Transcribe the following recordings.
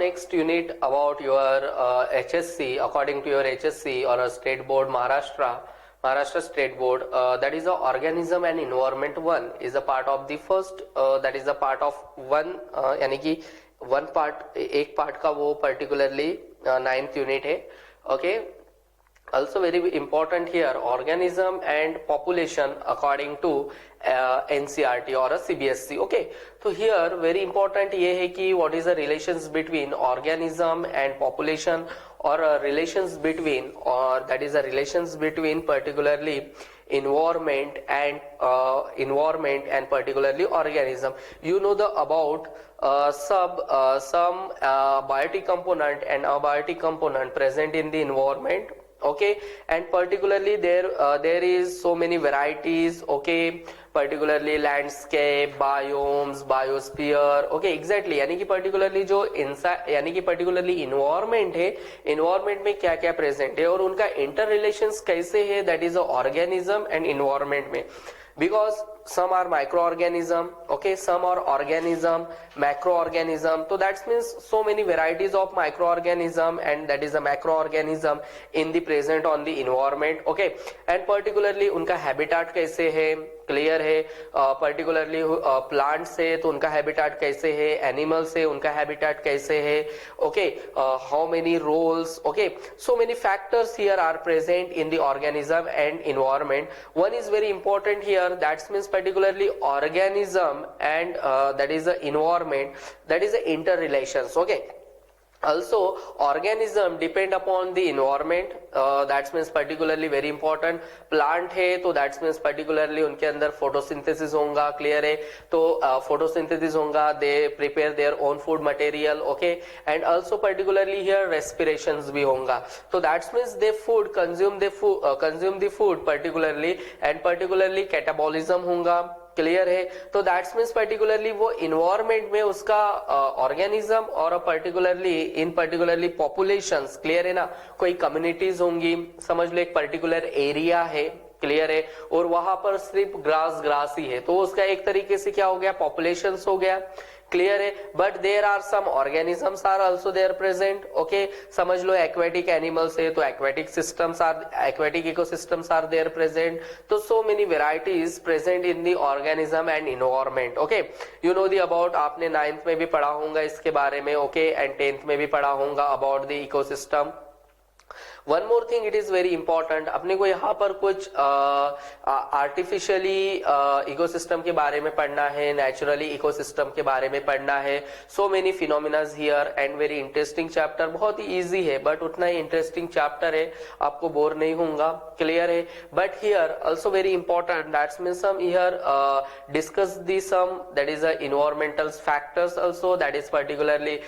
next unit about your HSC, according to your HSC or a state board Maharashtra State Board, that is the organism and environment one is a part of the first, that is a part of one, यानी कि one part, एक part का वो particularly ninth unit है. Okay. Also very important here, organism and population according to NCERT or a CBSE. Okay, so here very important ये है कि what is the relations between organism and population, or relations between, or that is the relations between particularly environment and particularly organism. You know the about some biotic component and abiotic component present in the environment. Okay, and particularly there is so many varieties. Okay, particularly landscape, biomes, biosphere. Okay, exactly, यानी कि particularly जो यानी कि particularly environment है, environment में क्या क्या present है और उनका inter relations कैसे है, that is a organism and environment में. Because some are microorganism, okay, some are organism, macroorganism. So that means so many varieties of microorganism and that is a macroorganism in the present on the environment. Okay, and particularly उनका habitat कैसे है, clear है. Particularly plants है तो उनका habitat कैसे है, animals है उनका हैबिटेट कैसे है. Okay, how many roles. Okay, so many factors here are present in the organism and environment. One is very important here, that's means particularly organism and that is the environment, that is the interrelations. Okay, also organism depend upon the environment, that means particularly very important. Plant है तो that means particularly उनके अंदर photosynthesis होगा, clear है, तो photosynthesis होगा, they prepare their own food material. Okay, and also particularly here respirations भी होगा, तो that means they food consume the food particularly, and particularly catabolism होगा, क्लियर है. तो दैट्स मीन्स पर्टिकुलरली वो इन्वायरमेंट में उसका ऑर्गेनिज्म और particularly पॉपुलेशंस, क्लियर है ना, कोई कम्युनिटीज होंगी, समझ लो एक पर्टिकुलर एरिया है, क्लियर है, और वहां पर सिर्फ ग्रास ही है, तो उसका एक तरीके से क्या हो गया, पॉपुलेशंस हो गया, क्लियर है. But there are some organisms are also there present. Okay, समझ लो एक्वेटिक एनिमल्स है तो aquatic ecosystems are there present. तो so many varieties present in the organism and environment. Okay, you know the about, आपने 9th में भी पढ़ा होगा इसके बारे में. ओके, एंड 10th में भी पढ़ा होगा about the ecosystem. One more thing, it is very important, अपने को यहाँ पर कुछ आर्टिफिशियली इकोसिस्टम के बारे में पढ़ना है, नेचुरली इकोसिस्टम के बारे में पढ़ना है. सो many phenomenas here and very interesting chapter, बहुत ही इजी है बट उतना ही इंटरेस्टिंग चैप्टर है, आपको बोर नहीं होगा, क्लियर है. But here also very important, that's mean some here discuss the some, that is environmental factors also, that is particularly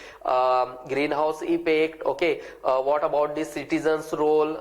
green house effect. Okay, what about the citizens role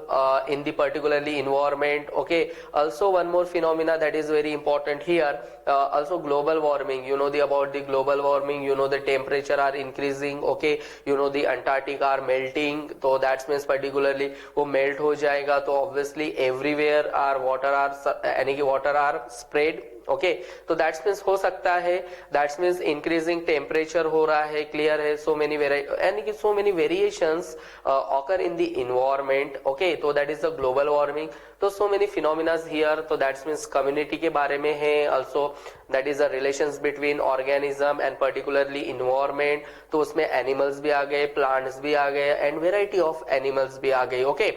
in the particularly environment. Okay, also one more phenomena that is very important here, also global warming. You know the about the global warming, you know the temperature are increasing. Okay, you know the Antarctic are melting, so that means particularly वो melt हो जाएगा तो obviously everywhere are water are spread. Okay, तो that's means हो सकता है, that's means increasing temperature हो रहा है, क्लियर है. सो मेनी यानी कि so many variations occur in the environment. Okay, तो that is the global warming. तो सो मेनी फिनोमिनाज हियर, तो दैट्स मीन्स कम्युनिटी के बारे में है, also that is the relations between organism and particularly environment. तो उसमें एनिमल्स भी आ गए, प्लांट्स भी आ गए एंड वेराइटी ऑफ एनिमल्स भी आ गई. ओके,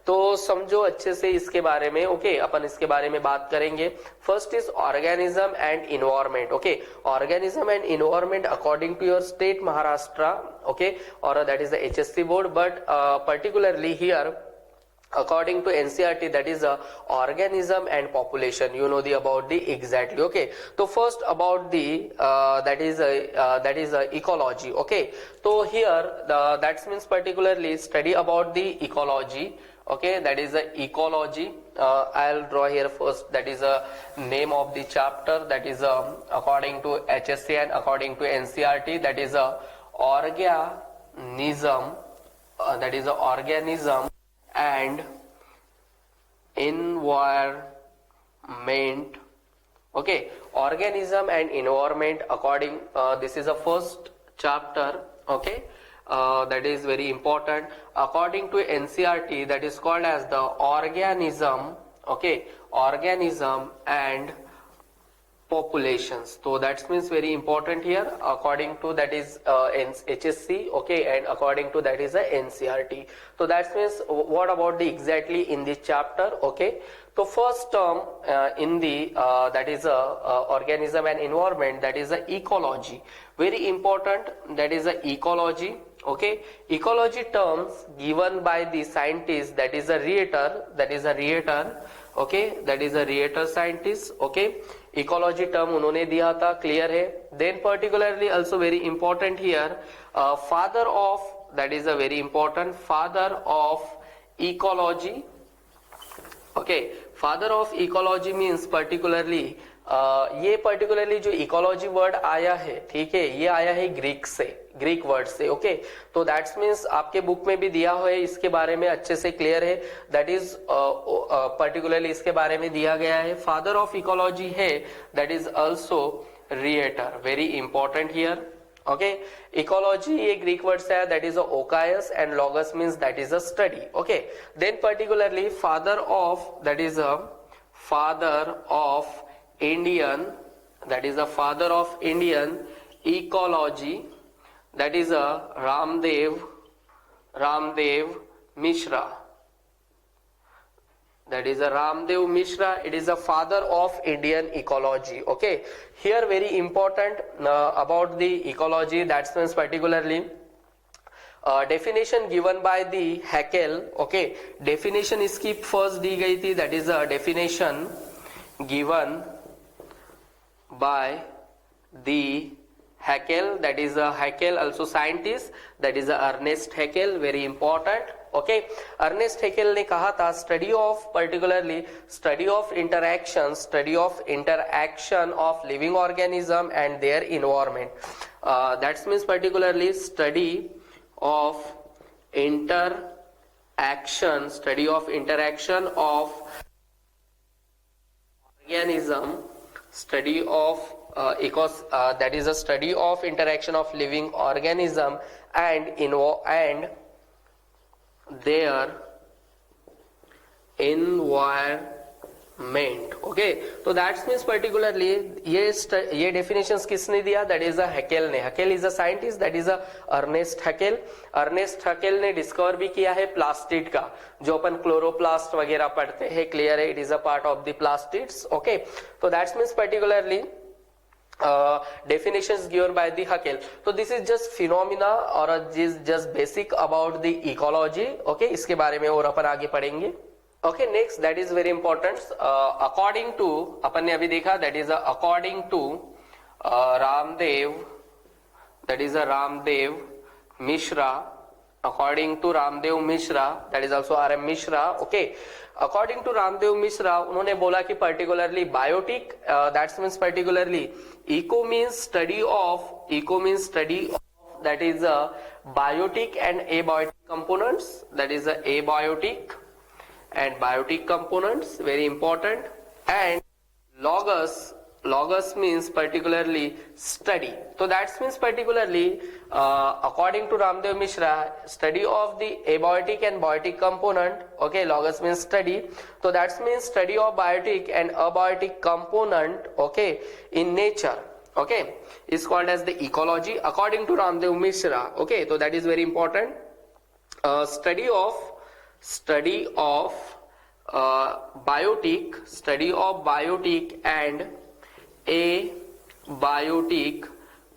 तो समझो अच्छे से इसके बारे में. ओके, अपन इसके बारे में बात करेंगे. First is organism and environment. Okay, organism and environment according to your state Maharashtra. Okay, और that is the HSC board, but particularly here according to NCERT, that is organism and population. You know the about the exactly. Okay, so first about the that is ecology. Okay, so here that means particularly study about the ecology. Okay, that is the ecology. I'll draw here first, that is a name of the chapter, that is according to HSC and according to NCERT, that is a organism, that is a organism and environment. Okay, organism and environment according this is the first chapter. Okay, that is very important. According to NCERT, that is called as the organism, okay, organism and populations. So that means very important here. According to that is HSC, okay, and according to that is a NCERT. So that means what about the exactly in this chapter, okay. So first term in the that is a organism and environment, that is a ecology, very important, that is a ecology, okay. Ecology terms given by the scientist, that is a Rieter, okay, that is a Rieter scientist, okay. Ecology term उन्होंने दिया था, clear है. Then particularly also very important here, father of, that is a very important, father of ecology, okay. Father of ecology means particularly ये particularly जो ecology word आया है, ठीक है, ये आया है ग्रीक से, ग्रीक वर्ड से, ओके. तो दैट्स मीन्स आपके बुक में भी दिया हुआ है, इसके बारे में अच्छे से क्लियर है, दैट इज पर्टिकुलरली इसके बारे में दिया गया है. फादर ऑफ इकोलॉजी है, that is also Reiter, very important here, okay. Ecology ये ग्रीक वर्ड से है, that is oikos, and logos means that is a study, okay. Then particularly father of, that is a father of Indian, that is the father of Indian ecology, that is a Ramdev Mishra, that is a Ramdev Mishra. It is the father of Indian ecology, okay. Here very important about the ecology, that means particularly definition given by the Haeckel, okay. Definition इसकी first दी गई थी, that is a definition given by the Haeckel, that is a Haeckel also scientist, that is a Ernest Haeckel, very important, okay. Ernest Haeckel ने कहा था study of, particularly study of interaction of living organism and their environment, that means particularly study of interaction of organism, study of that is a study of interaction of living organism and their environment, okay. तो that means particularly ये definitions किसने दिया, that is a Haeckel ने. Haeckel is a scientist, that is a Ernest Haeckel. Ernest Haeckel ने discover भी किया है plastid का, जो अपन क्लोरोप्लास्ट वगैरह पढ़ते हैं, क्लियर है, it is a part of the plastids, okay. तो that's means particularly definitions given by the Haeckel. So this is just phenomena or just basic about the ecology, okay. इसके बारे में और अपन आगे पढ़ेंगे, okay. Next, that is very important, according to, अपन ने अभी देखा, that is according to Ramdev, that is a Ramdev Mishra, according to Ramdev Mishra, that is also RM Mishra, okay. According to Ramdev Mishra, उन्होंने बोला कि particularly biotic, that means particularly eco means study of, that is a biotic and abiotic components, that is a abiotic and biotic components, very important. And logos means particularly study. So that means particularly according to Ramdev Mishra, study of the abiotic and biotic component, okay. Logos means study, so that means study of biotic and abiotic component, okay, in nature, okay, is called as the ecology according to Ramdev Mishra, okay. So that is very important, study of biotic and abiotic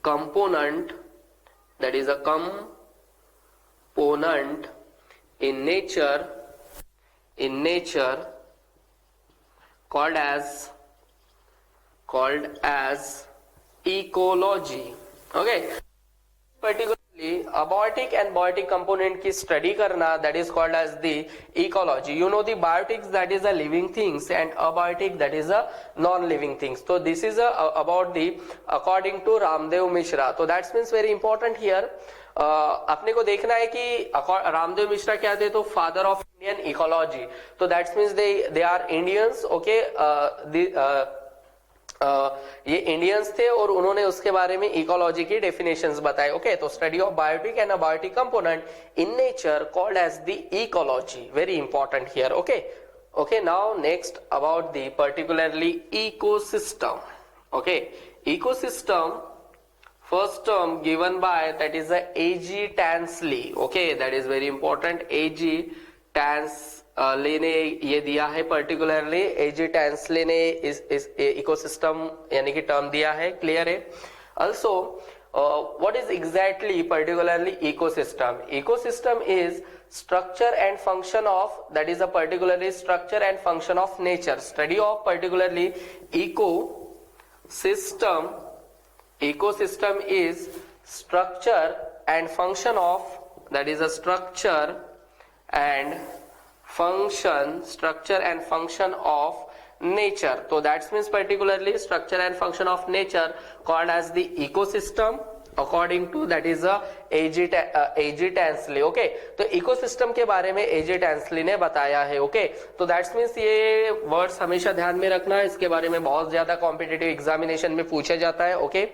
component, that is a component in nature called as ecology, okay. Particularly abiotic and biotic component की study करना, that is called as the ecology. You know the biotics, that is a living things, and abiotic, that is a non-living things. So this is about the according to Ramdev Mishra. So that means very important here. अपने को देखना है कि रामदेव मिश्रा क्या थे, तो father of Indian ecology. तो that means they are Indians, okay. ये इंडियंस थे और उन्होंने उसके बारे में इकोलॉजी की डेफिनेशंस बताए. ओके, तो study of biotic and abiotic component in nature called as the ecology. Very important here. Okay, now next about the particularly ecosystem. Okay, ecosystem first term given by that is a A.G. Tansley. Okay, that is very important. A.G. Tansley ने ये दिया है particularly. A.G. Tansley ने इस ecosystem यानी कि term दिया है. क्लियर है. Also what is exactly particularly ecosystem? Ecosystem is structure and function of, that is a particularly structure and function of nature. Study of particularly ecosystem. Ecosystem is structure and function of, that is a structure and function of nature. So that means particularly structure and function of nature called as the ecosystem according to that is a A.G. Tansley. Okay, तो ecosystem के बारे में A.G. Tansley ने बताया है. Okay, तो that's means ये words हमेशा ध्यान में रखना है. इसके बारे में बहुत ज्यादा कॉम्पिटिटिव एग्जामिनेशन में पूछा जाता है. ओके,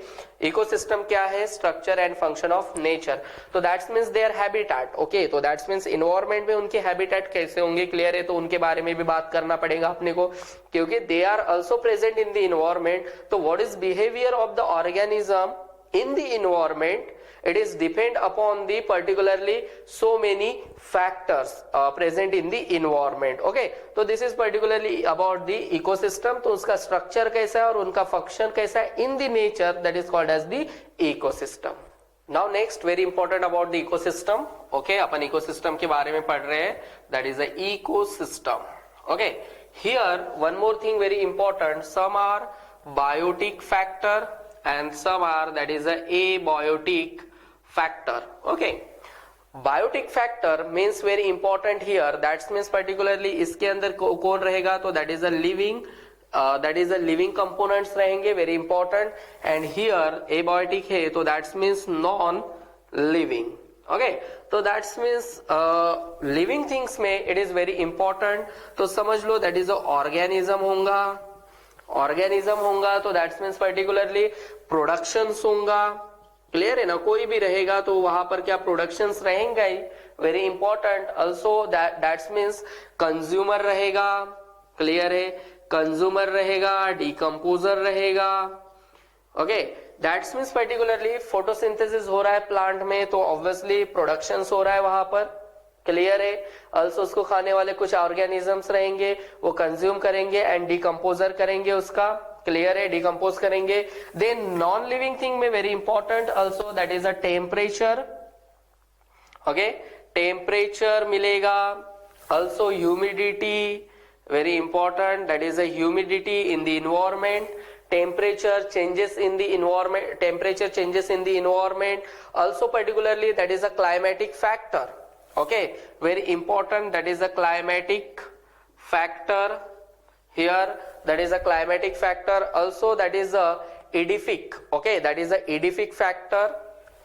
इकोसिस्टम क्या है? Structure and function of nature. तो that's means their habitat. Okay, तो दैट्स मीन्स इन्वायरमेंट में उनके हैबिटेट कैसे होंगे. क्लियर है. तो उनके बारे में भी बात करना पड़ेगा अपने को, क्योंकि they are also present in the environment. तो what is behaviour of the organism in the environment? It is depend upon the particularly so many factors present in the environment. Okay, तो this is particularly about the ecosystem. तो उसका structure कैसा है और उनका function कैसा है in the nature, that is called as the ecosystem. Now next very important about the ecosystem. Okay, upon ecosystem के बारे में पढ़ रहे हैं. That is the ecosystem. Okay, here one more thing very important. Some are biotic factor and some are that is a abiotic factor. Okay, biotic factor means very important here. That means particularly इसके अंदर कौन रहेगा? तो that is a living components रहेंगे, very important. And here abiotic है तो that means non living. Okay, तो that means living things में it is very important. तो समझ लो that is a organism होगा तो दैट्स मीन्स पर्टिकुलरली प्रोडक्शंस होगा. क्लियर है ना. कोई भी रहेगा तो वहां पर क्या प्रोडक्शंस रहेंगे ही. Very important. Also that's means consumer रहेगा. क्लियर है. कंज्यूमर रहेगा, डिकम्पोजर रहेगा. Okay, that's means particularly photosynthesis हो रहा है प्लांट में तो ऑब्वियसली प्रोडक्शंस हो रहा है वहां पर. क्लियर है. ऑल्सो उसको खाने वाले कुछ ऑर्गेनिजम्स रहेंगे, वो कंज्यूम करेंगे एंड डिकम्पोजर करेंगे उसका. क्लियर है. डिकम्पोज करेंगे. देन नॉन लिविंग थिंग में very important also that is a temperature. Okay, temperature मिलेगा. Also humidity, very important. That is a humidity in the environment. Temperature changes in the environment. Also particularly that is a climatic factor. Okay, very important. That is a climatic factor here. That is a climatic factor. Also that is a edific. Okay, that is a edific factor.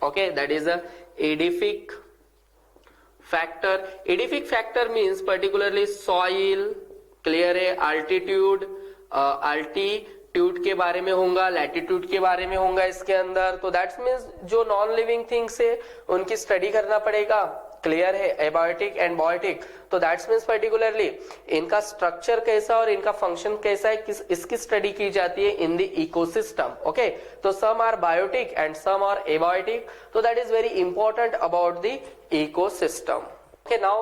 Okay, that is a edific factor. Edific factor means particularly soil. Clear है. Altitude, altitude के बारे में होगा, latitude के बारे में होगा इसके अंदर. तो दैट्स मीन्स जो नॉन लिविंग थिंग्स है उनकी स्टडी करना पड़ेगा. क्लियर है. Abiotic and biotic. तो दैट्स मीन्स पर्टिकुलरली इनका स्ट्रक्चर कैसा और इनका फंक्शन कैसा है, इसकी स्टडी की जाती है इन द इकोसिस्टम. ओके, तो some are biotic and some are abiotic. तो that is very important about the ecosystem. Okay, now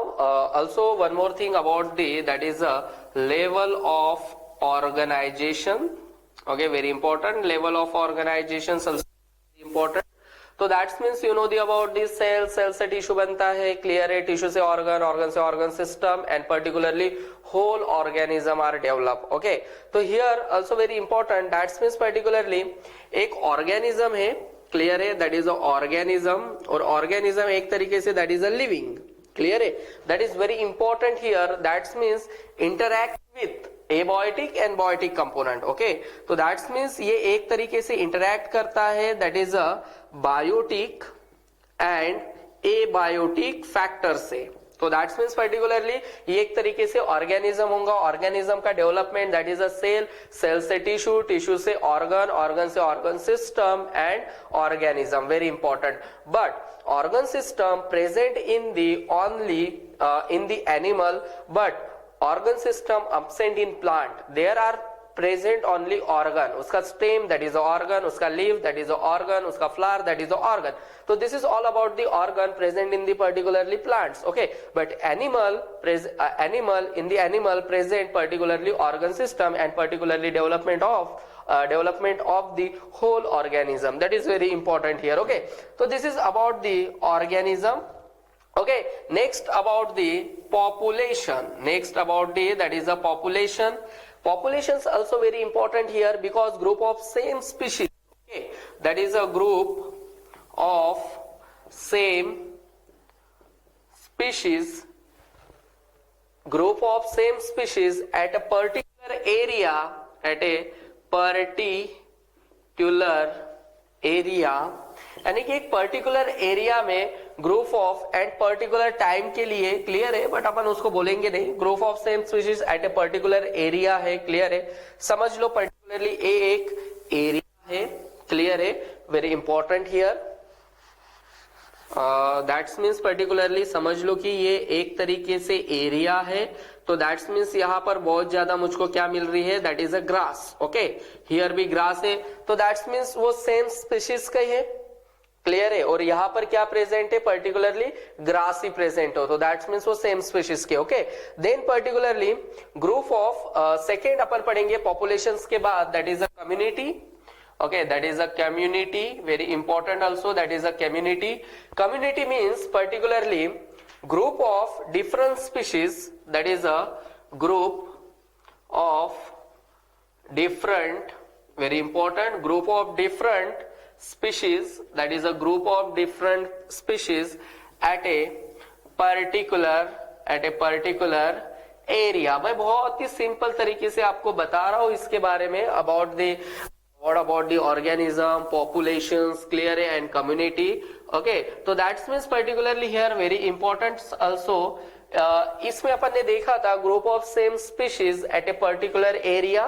also one more thing about that is a level of organization. Okay, very important. Level of organization also important. तो that's means you know the about the cell से tissue बनता है. Clear है. Tissue से organ से organ system and particularly whole organism are develop. Okay, तो here also very important. That's means particularly एक organism है. क्लियर है. दैट इज अ ऑर्गेनिज्म और ऑर्गेनिज्म एक तरीके से that is a living. Clear है. That is very important here. That's means interact with abiotic and biotic component. Okay, तो that's means ये एक तरीके से इंटरैक्ट करता है. That is a biotic and abiotic factor से. तो दैट्स मीन्स पर्टिकुलरली ये एक तरीके से ऑर्गेनिज्म होगा, ऑर्गेनिज्म का development that is a cell, cell से टिश्यू, टिश्यू से ऑर्गन, ऑर्गन से organ system and organism, very important. But organ system present in the only in the animal, but organ system absent in plant. There are present only organ, उसका stem that is the organ, उसका leaf that is the organ, उसका flower that is the organ. So this is all about the organ present in the particularly plants. Okay, but animal in the animal present particularly organ system and particularly development of the whole organism. That is very important here. Okay, so this is about the organism. Okay, next about the population. Next about the that is the population. Population is also very important here because group of same species. Okay, that is a group of same species. Group of same species at a particular area. At a particular area. यानी कि एक particular area में group of and particular time के लिए, clear है, but अपन उसको बोलेंगे नहीं. Group of same species at a particular area है, क्लियर है, समझ लो. पर्टिकुलरली ए एक एरिया है, क्लियर है, very important here. That's means particularly समझ लो कि ये एक तरीके से एरिया है. तो दैट्स मीन्स यहाँ पर बहुत ज्यादा मुझको क्या मिल रही है, that is a grass. Okay, here भी ग्रास है. तो दैट्स मीन्स वो सेम स्पीशीज का है, क्लियर है. और यहाँ पर क्या प्रेजेंट है, पर्टिकुलरली ग्रास ही प्रेजेंट हो. तो दैट्स मीन्स वो सेम स्पीशीज के. Okay, then particularly group of second अपन पढ़ेंगे पॉपुलेशन के बाद, that is a community. Okay, that is a community, very important also, that is a community. Community means particularly group of different species, that is a group of different, very important, group of different species, that is a group of different species at a particular area. मैं बहुत ही simple तरीके से आपको बता रहा हूं इसके बारे में, about the what about the organism, populations, clear, and community. Okay, so that means particularly here very important also. इसमें अपन ने देखा था group of same species at a particular area.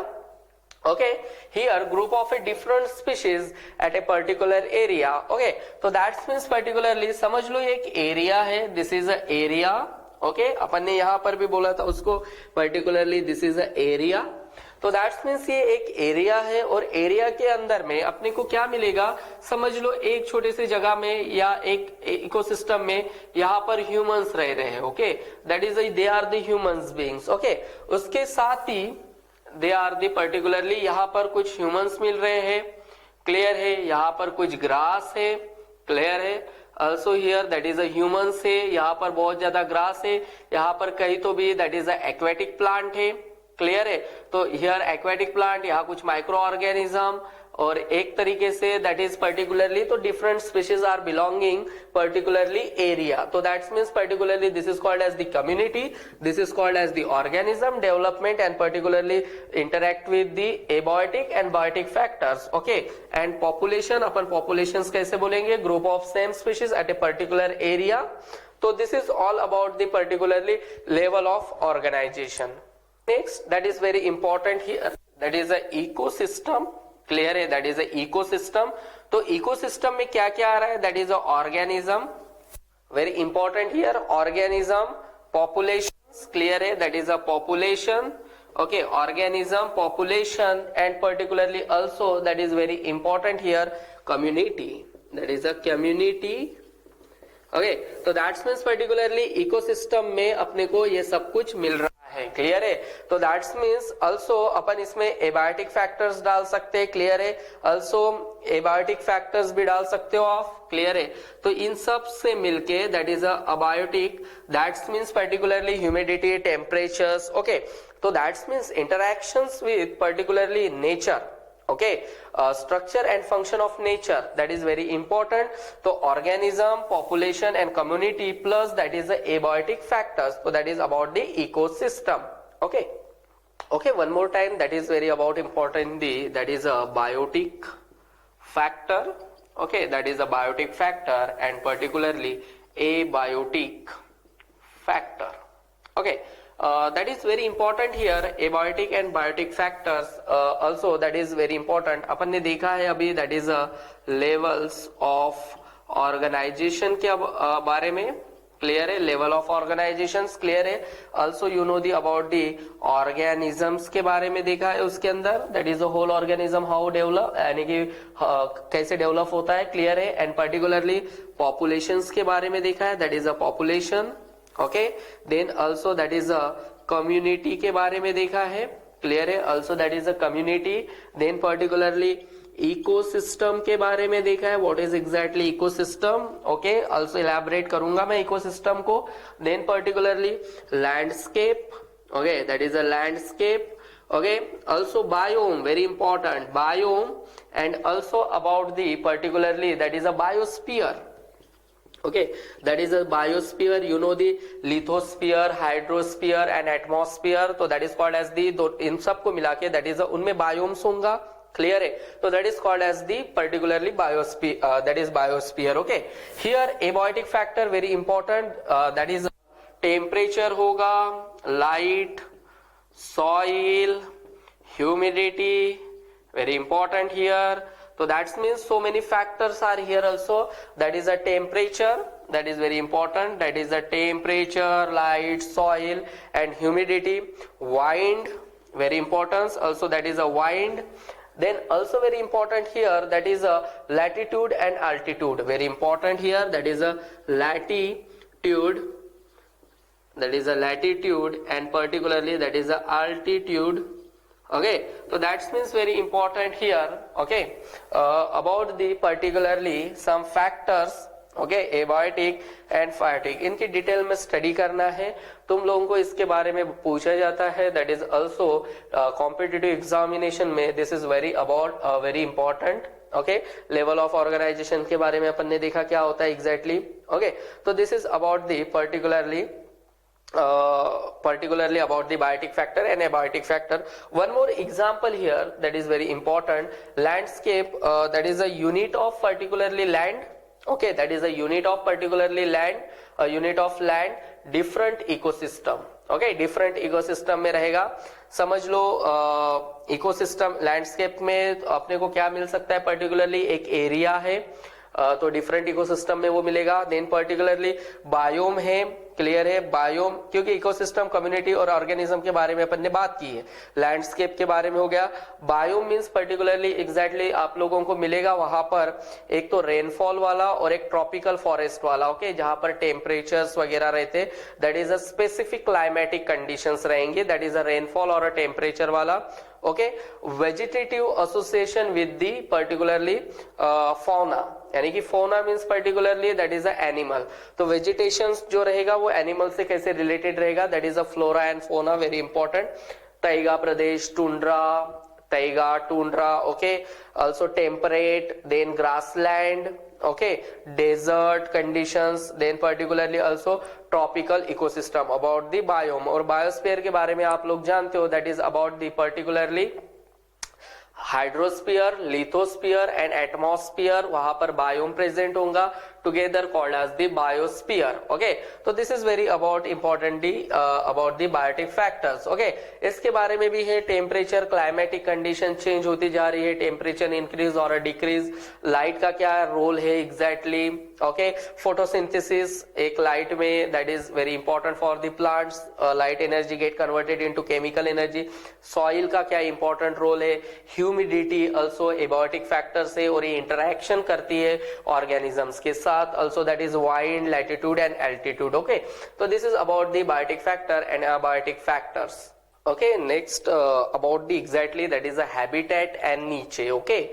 Okay, here group of a different species at a particular area. Okay, so that means particularly समझ लो ये एक area है, this is a area. Okay, अपन ने यहाँ पर भी बोला था उसको particularly this is a area. तो दैट्स मीन्स ये एक एरिया है और एरिया के अंदर में अपने को क्या मिलेगा, समझ लो एक छोटे से जगह में या एक इकोसिस्टम में यहाँ पर ह्यूमंस रह रहे हैं. Okay, that is they are the humans beings. Okay, उसके साथ ही दे आर द पर्टिकुलरली यहाँ पर कुछ ह्यूमंस मिल रहे हैं, क्लियर है, यहाँ पर कुछ ग्रास है, क्लियर है, also here that is a humans है, यहाँ पर बहुत ज्यादा ग्रास है, यहाँ पर कहीं तो भी that is a aquatic plant है, क्लियर है. तो हियर एक्वेटिक प्लांट, यहाँ कुछ माइक्रो ऑर्गेनिज्म और एक तरीके से दैट इज पर्टिकुलरली तो different species are belonging particularly area. तो that's means particularly this is called as the community, this is called as the organism development and particularly interact with the abiotic and biotic factors. Okay, and population, अपन populations कैसे बोलेंगे, group of same species at a particular area. तो this is all about the particularly level of organisation. Next, that is very important here, that is a ecosystem. Clear है, that is a ecosystem. तो ecosystem में क्या क्या आ रहा है, that is a organism, very important here, organism, populations, clear है, that is a population. Okay, organism, population, and particularly also that is very important here, community, that is a community. Okay, तो that's means particularly ecosystem में अपने को ये सब कुछ मिल रहा है, क्लियर है. तो दैट्स मीन्स ऑल्सो अपन इसमें एबायोटिक फैक्टर्स डाल सकते हैं, क्लियर है, ऑल्सो एबायोटिक फैक्टर्स भी डाल सकते हो आप, क्लियर है. तो इन सब से मिलके that is abiotic, that's means particularly humidity, temperatures. Okay, तो that's means interactions with particularly nature. Okay, structure and function of nature, that is very important. So organism, population and community plus that is the abiotic factors, so that is about the ecosystem. Okay, one more time, that is very about important, that is a biotic factor. Okay, that is a biotic factor and particularly abiotic factor. Okay, that is very important here. Abiotic and biotic factors also that is very important. अपन ने देखा है अभी that is levels of organization के बारे में clear है. Level of organisations clear है. Also you know the about the organisms के बारे में देखा है उसके अंदर. That is a whole organism how develop, यानी कि कैसे डेवलप होता है, क्लियर है. एंड पर्टिकुलरली पॉपुलेशंस के बारे में देखा है. That is a population. Okay, then also that is a community के बारे में देखा है. क्लियर है. Also that is a community. Then particularly ecosystem के बारे में देखा है. What is exactly ecosystem. Okay, also elaborate करूंगा मैं इकोसिस्टम को. Then particularly landscape. Okay, that is a landscape. Okay, also biome, very important, biome. And also about the particularly that is a biosphere. Okay, that is a biosphere. You know the lithosphere, hydrosphere and atmosphere. तो that is called as the, इन सबको मिला के that is उनमें biomes होगा. Clear है. तो that is called as the particularly biosphere, that is biosphere. Okay, here abiotic factor very important, that is temperature होगा, light, soil, humidity, very important here. So that means so many factors are here also. That is a temperature, that is very important. That is a temperature, light, soil and humidity. Wind, very important also, that is a wind. Then also very important here, that is a latitude and altitude, very important here. That is a latitude, that is a latitude and particularly that is a altitude. Okay, so that means very important here. Okay, about the particularly some factors. Okay, abiotic and biotic, इनकी detail में study करना है. तुम लोगों को इसके बारे में पूछा जाता है. That is also competitive examination में this is very about very important. Okay, level of organization के बारे में अपन ने देखा क्या होता है एग्जैक्टली. ओके, तो this is about the particularly about the biotic factor and abiotic factor. One more example here that is very important. Landscape, that is a unit of particularly land. Okay, that is a unit of particularly land, a unit of land, different ecosystem. Okay, different ecosystem में रहेगा. समझ लो ecosystem landscape में अपने को क्या मिल सकता है, particularly एक एरिया है, तो डिफरेंट इकोसिस्टम में वो मिलेगा. देन पर्टिकुलरली बायोम है. क्लियर है. बायोम, क्योंकि इकोसिस्टम, कम्युनिटी और ऑर्गेनिज्म के बारे में अपन ने बात की है. लैंडस्केप के बारे में हो गया. बायोम मींस पर्टिकुलरली एग्जैक्टली आप लोगों को मिलेगा वहां पर एक तो रेनफॉल वाला और एक ट्रॉपिकल फॉरेस्ट वाला. ओके, जहां पर टेम्परेचर्स वगैरह रहते, that is a specific climatic conditions रहेंगे. दैट इज अ रेनफॉल और अ टेम्परेचर वाला. Okay, vegetative association with the particularly fauna, यानी कि fauna means particularly that is a animal. तो वेजिटेशन जो रहेगा वो एनिमल से कैसे रिलेटेड रहेगा, that is a flora and fauna, very important. Taiga प्रदेश, tundra, taiga, tundra. Okay, also temperate, then grassland. Okay, desert conditions, then particularly also tropical ecosystem. About the biome और biosphere के बारे में आप लोग जानते हो, that is about the particularly hydrosphere, lithosphere and atmosphere. वहां पर बायोम प्रेजेंट होगा, together called as the biosphere. Okay, तो this is very about importantly about the biotic factors. Okay, इसके बारे में भी है. टेम्परेचर, क्लाइमेटिक कंडीशन चेंज होती जा रही है, टेम्परेचर इंक्रीज और डिक्रीज. लाइट का क्या रोल है एग्जैक्टली. ओके, फोटोसिंथेसिस एक लाइट में, that is very important for the plants. Light energy get converted into chemical energy. Soil का क्या इंपॉर्टेंट रोल है. ह्यूमिडिटी ऑल्सो एबायोटिक फैक्टर से, और ये इंटरैक्शन करती है ऑर्गेनिजम्स के साथ. Also that is wind, latitude and altitude. Okay, so this is about the biotic factor and abiotic factors. Okay, next about the exactly that is a habitat and niche. Okay,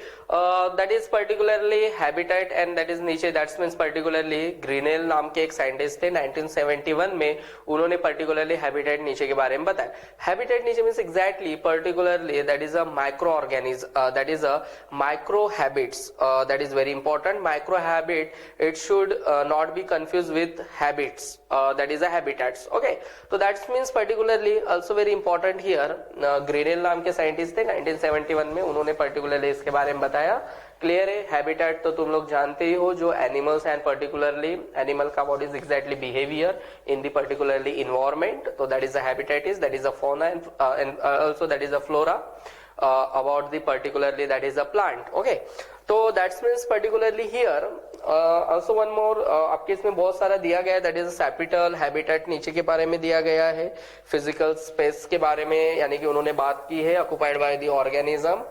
that is particularly habitat and that is niche. That means particularly ग्रीनेल नाम के एक scientist थे 1971 में, उन्होंने particularly habitat niche के बारे में बताया. Habitat niche means exactly particularly that is a microorganism, that is a micro habits, that is very important. Micro habit, it should not be confused with habits, that is a habitats. Okay, so that means particularly also very important here. ग्रीनेल नाम के scientist थे 1971 में, उन्होंने particularly इसके बारे में बताया बनाया, क्लियर है। हैबिटेट तो तुम लोग जानते ही हो, जो एनिमल्स एंड पर्टिकुलरली एनिमल का what is exactly behaviour in the particularly environment, तो that is the habitat, is that is the fauna and also that is the flora about the particularly that is a plant. Okay, so that means particularly here also one more आपके इसमें बहुत सारा दिया गया है, that is capital habitat नीचे के बारे में दिया गया है, physical space के बारे में यानी कि उन्होंने बात की है, occupied by the organism.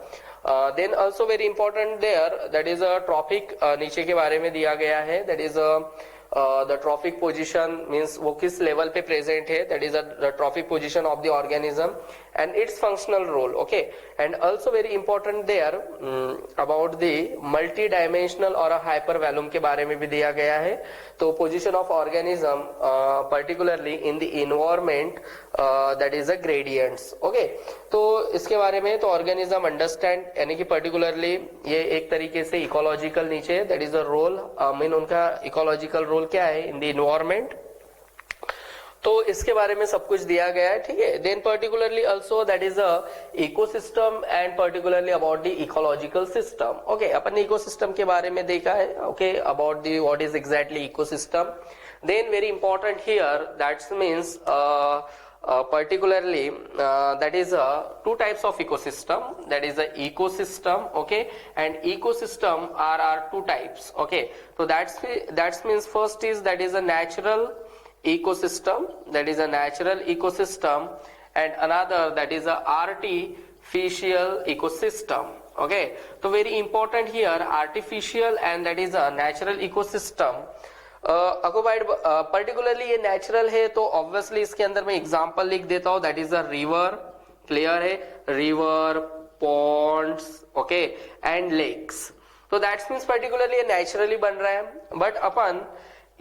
Then also very important there that is a trophic नीचे के बारे में दिया गया है, that is the trophic position means वो किस लेवल पे प्रेजेंट है, that is the trophic position of the organism and its functional role. Okay, and also very important there about the multi-dimensional और hypervallum के बारे में भी दिया गया है. तो position of organism particularly in the environment that is a gradients. Okay, तो इसके बारे में तो organism understand यानी कि particularly ये एक तरीके से ecological नीचे that is the role mean उनका ecological role क्या है इन द इन्वायरमेंट, तो इसके बारे में सब कुछ दिया गया है. ठीक है, then particularly also that is a ecosystem and particularly about the ecological system. Okay, अपन ने इकोसिस्टम के बारे में देखा है. Okay, about the what is exactly ecosystem. Then very important here that means particularly that is two types of ecosystem, that is a ecosystem. Okay, and ecosystem are two types. Okay, so that means first is that is a natural ecosystem, that is a natural ecosystem, and another that is a artificial ecosystem. Okay, so very important here artificial and that is a natural ecosystem. अकोबाइड particularly ये natural है तो obviously इसके अंदर मैं example लिख देता हूं, that is a river. Clear है, river, ponds, okay, and lakes. तो दैट्स मींस पर्टिकुलरली ये नेचुरली बन रहा है. बट अपन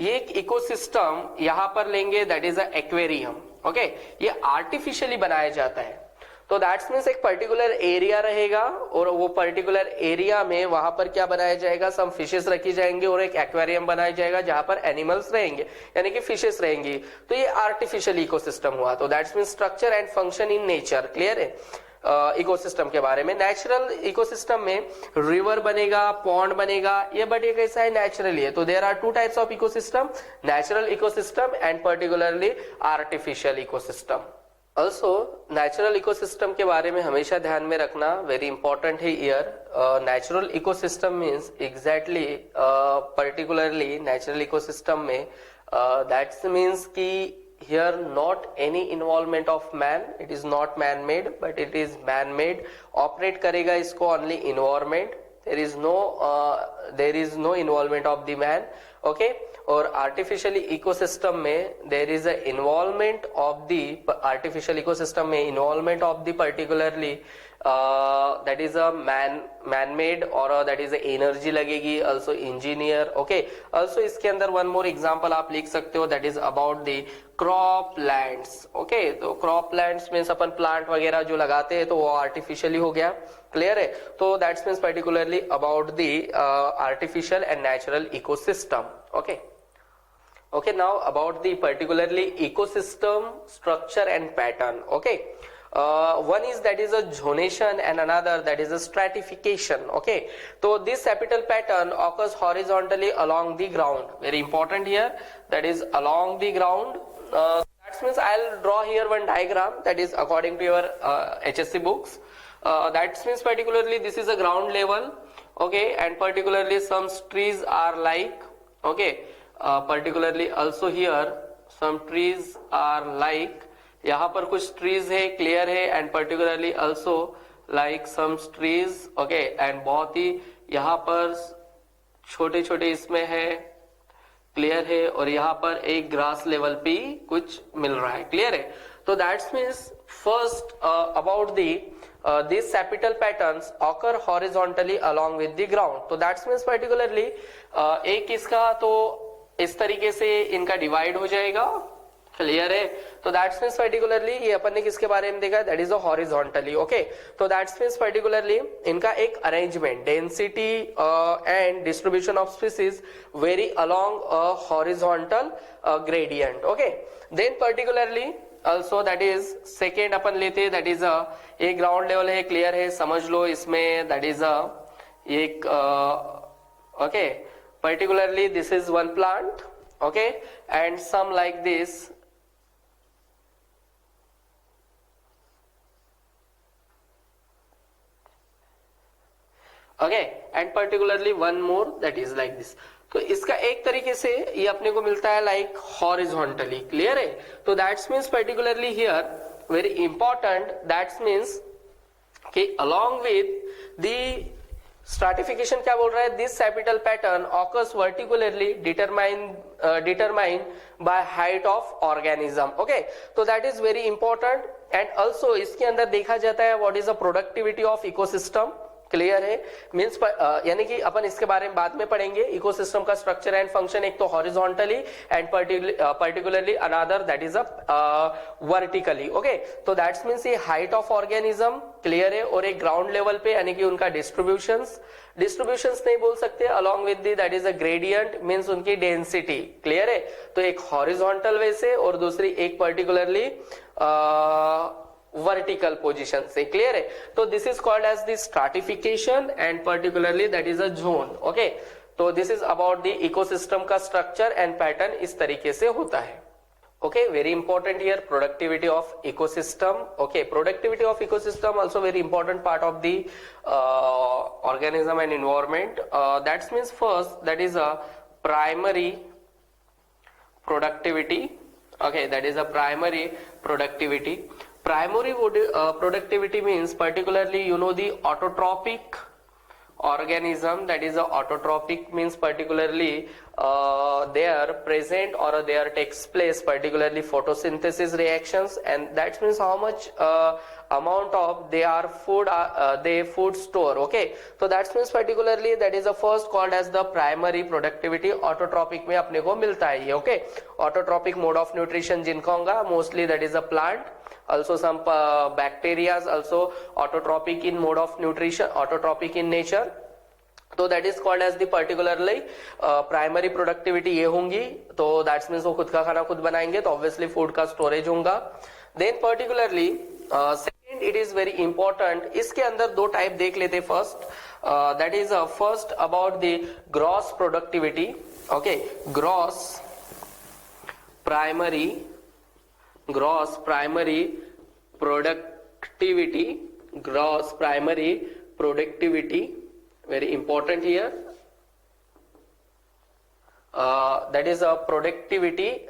ये एक इकोसिस्टम यहां पर लेंगे, that is a aquarium. Okay, ये आर्टिफिशियली बनाया जाता है. तो दैट्स मीन्स एक पर्टिकुलर एरिया रहेगा और वो पर्टिकुलर एरिया में वहां पर क्या बनाया जाएगा, सम फिशेस रखी जाएंगे और एक एक्वेरियम बनाया जाएगा जहां पर एनिमल्स रहेंगे यानी कि फिशेस रहेंगी. तो ये आर्टिफिशियल इकोसिस्टम हुआ. तो that's means structure and function in nature. Clear है इकोसिस्टम के बारे में. नेचुरल इकोसिस्टम में रिवर बनेगा, पॉन्ड बनेगा, ये बट ये कैसा है, नेचुरली है. तो there are two types of ecosystem, natural ecosystem and particularly artificial ecosystem. Also natural ecosystem के बारे में हमेशा ध्यान में रखना, वेरी इंपॉर्टेंट है here. Natural ecosystem means exactly particularly natural ecosystem में दैट्स मीन्स कि here not any involvement of man, it is not man made but it is man made. Operate करेगा इसको only environment, there is no involvement of the man. Okay, और artificially ecosystem में there is a involvement of the artificial ecosystem में involvement of the particularly that is a man made और that is a energy लगेगी, also engineer. Okay, also इसके अंदर one more example आप लिख सकते हो, that is about the crop lands. Okay, तो crop lands means अपन plant वगैरह जो लगाते हैं तो वो artificially हो गया. क्लियर है, तो that means particularly about the artificial and natural ecosystem. Okay, now about the particularly ecosystem structure and pattern. Okay, one is that is a zonation and another that is a stratification. Okay, so this capital pattern occurs horizontally along the ground. Very important here, that is along the ground. That means I'll draw here one diagram that is according to your HSC books. That means particularly this is a ground level. Okay, and particularly some trees are like, okay, particularly also here some trees are like, यहाँ पर कुछ trees है, clear है, and particularly also like some trees. Okay, and बहुत ही यहाँ पर छोटे छोटे इसमें है, क्लियर है, और यहाँ पर एक ग्रास लेवल पे कुछ मिल रहा है. क्लियर है, तो that's means first about the these capital patterns occur horizontally along with the ground. तो दैट्स मीन्स पर्टिकुलरली एक इसका तो इस तरीके से इनका डिवाइड हो जाएगा. क्लियर है, तो दैट्स मीन्स पर्टिकुलरली ये अपन ने किसके बारे में देखा, that is a horizontally. Okay, तो दैट्स मीन्स पर्टिकुलरली इनका एक arrangement, density and distribution of species very along horizontal gradient. Okay, then particularly also that is second अपन लेते, that is a ground level है, क्लियर है, समझ लो इसमें that is a ये एक okay, particularly this is one plant, okay, and some like this. Okay, and particularly one more that is like this. तो इसका एक तरीके से ये अपने को मिलता है लाइक हॉरिजॉन्टली, क्लियर है? तो that's means particularly here very important, that's means कि along with the stratification क्या बोल रहा है, this septal pattern occurs vertically determined by height of organism. Okay, तो that is very important. and also इसके अंदर देखा जाता है what is the productivity of ecosystem. Clear है? मीन्स यानी कि अपन इसके बारे में बाद में पढ़ेंगे. इकोसिस्टम का स्ट्रक्चर एंड फंक्शन एक तो horizontally and particularly another that is vertically. Okay, तो दैट्स मीन्स ये हाइट ऑफ ऑर्गेनिज्म, क्लियर है, और एक ग्राउंड लेवल पे यानी कि उनका डिस्ट्रीब्यूशंस नहीं बोल सकते, along with the that is a gradient means उनकी डेंसिटी, क्लियर है. तो एक हॉरिजॉन्टल वे से और दूसरी एक पर्टिकुलरली वर्टिकल पोजीशन से, क्लियर है. तो this is called as the stratification and particularly that is a zone. Okay, तो this is about the ecosystem का स्ट्रक्चर एंड पैटर्न इस तरीके से होता है. Okay, very important here, productivity of ecosystem. Okay, productivity of ecosystem also very important part of the organism and environment. That means first that is a primary productivity. Okay, that is a primary productivity. Primary productivity means particularly the autotrophic organism, that is a autotrophic means particularly they are present or there takes place particularly photosynthesis reactions, and that means how much amount of their food they food store. Okay, so that means particularly that is the first called as the primary productivity. autotrophic में अपने को मिलता है ये. Okay, autotrophic mode of nutrition जिनका होगा mostly that is a plant, also some bacteria also autotrophic in mode of nutrition, autotrophic in nature. तो that is called as the particularly primary productivity ये होंगी. तो दैट्स मीन्स वो खुद का खाना खुद बनाएंगे, तो ऑब्वियसली फूड का स्टोरेज होगा. Then particularly second it is very important, इसके अंदर दो टाइप देख लेते. First that is first about the gross productivity. Okay, gross primary productivity, gross primary productivity, very important here. That is a productivity,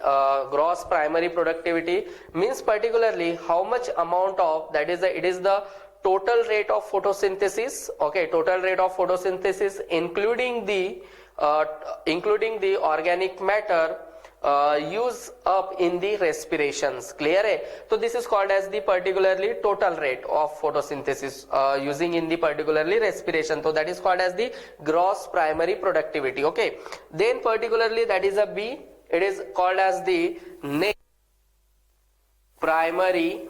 gross primary productivity means particularly how much amount of, that is it is the total rate of photosynthesis. Okay, total rate of photosynthesis including the organic matter use up in the respirations, clear है. तो this is called as the particularly total rate of photosynthesis using in the particularly respiration. So that is called as the gross primary productivity. Okay, then particularly that is a B, it is called as the net primary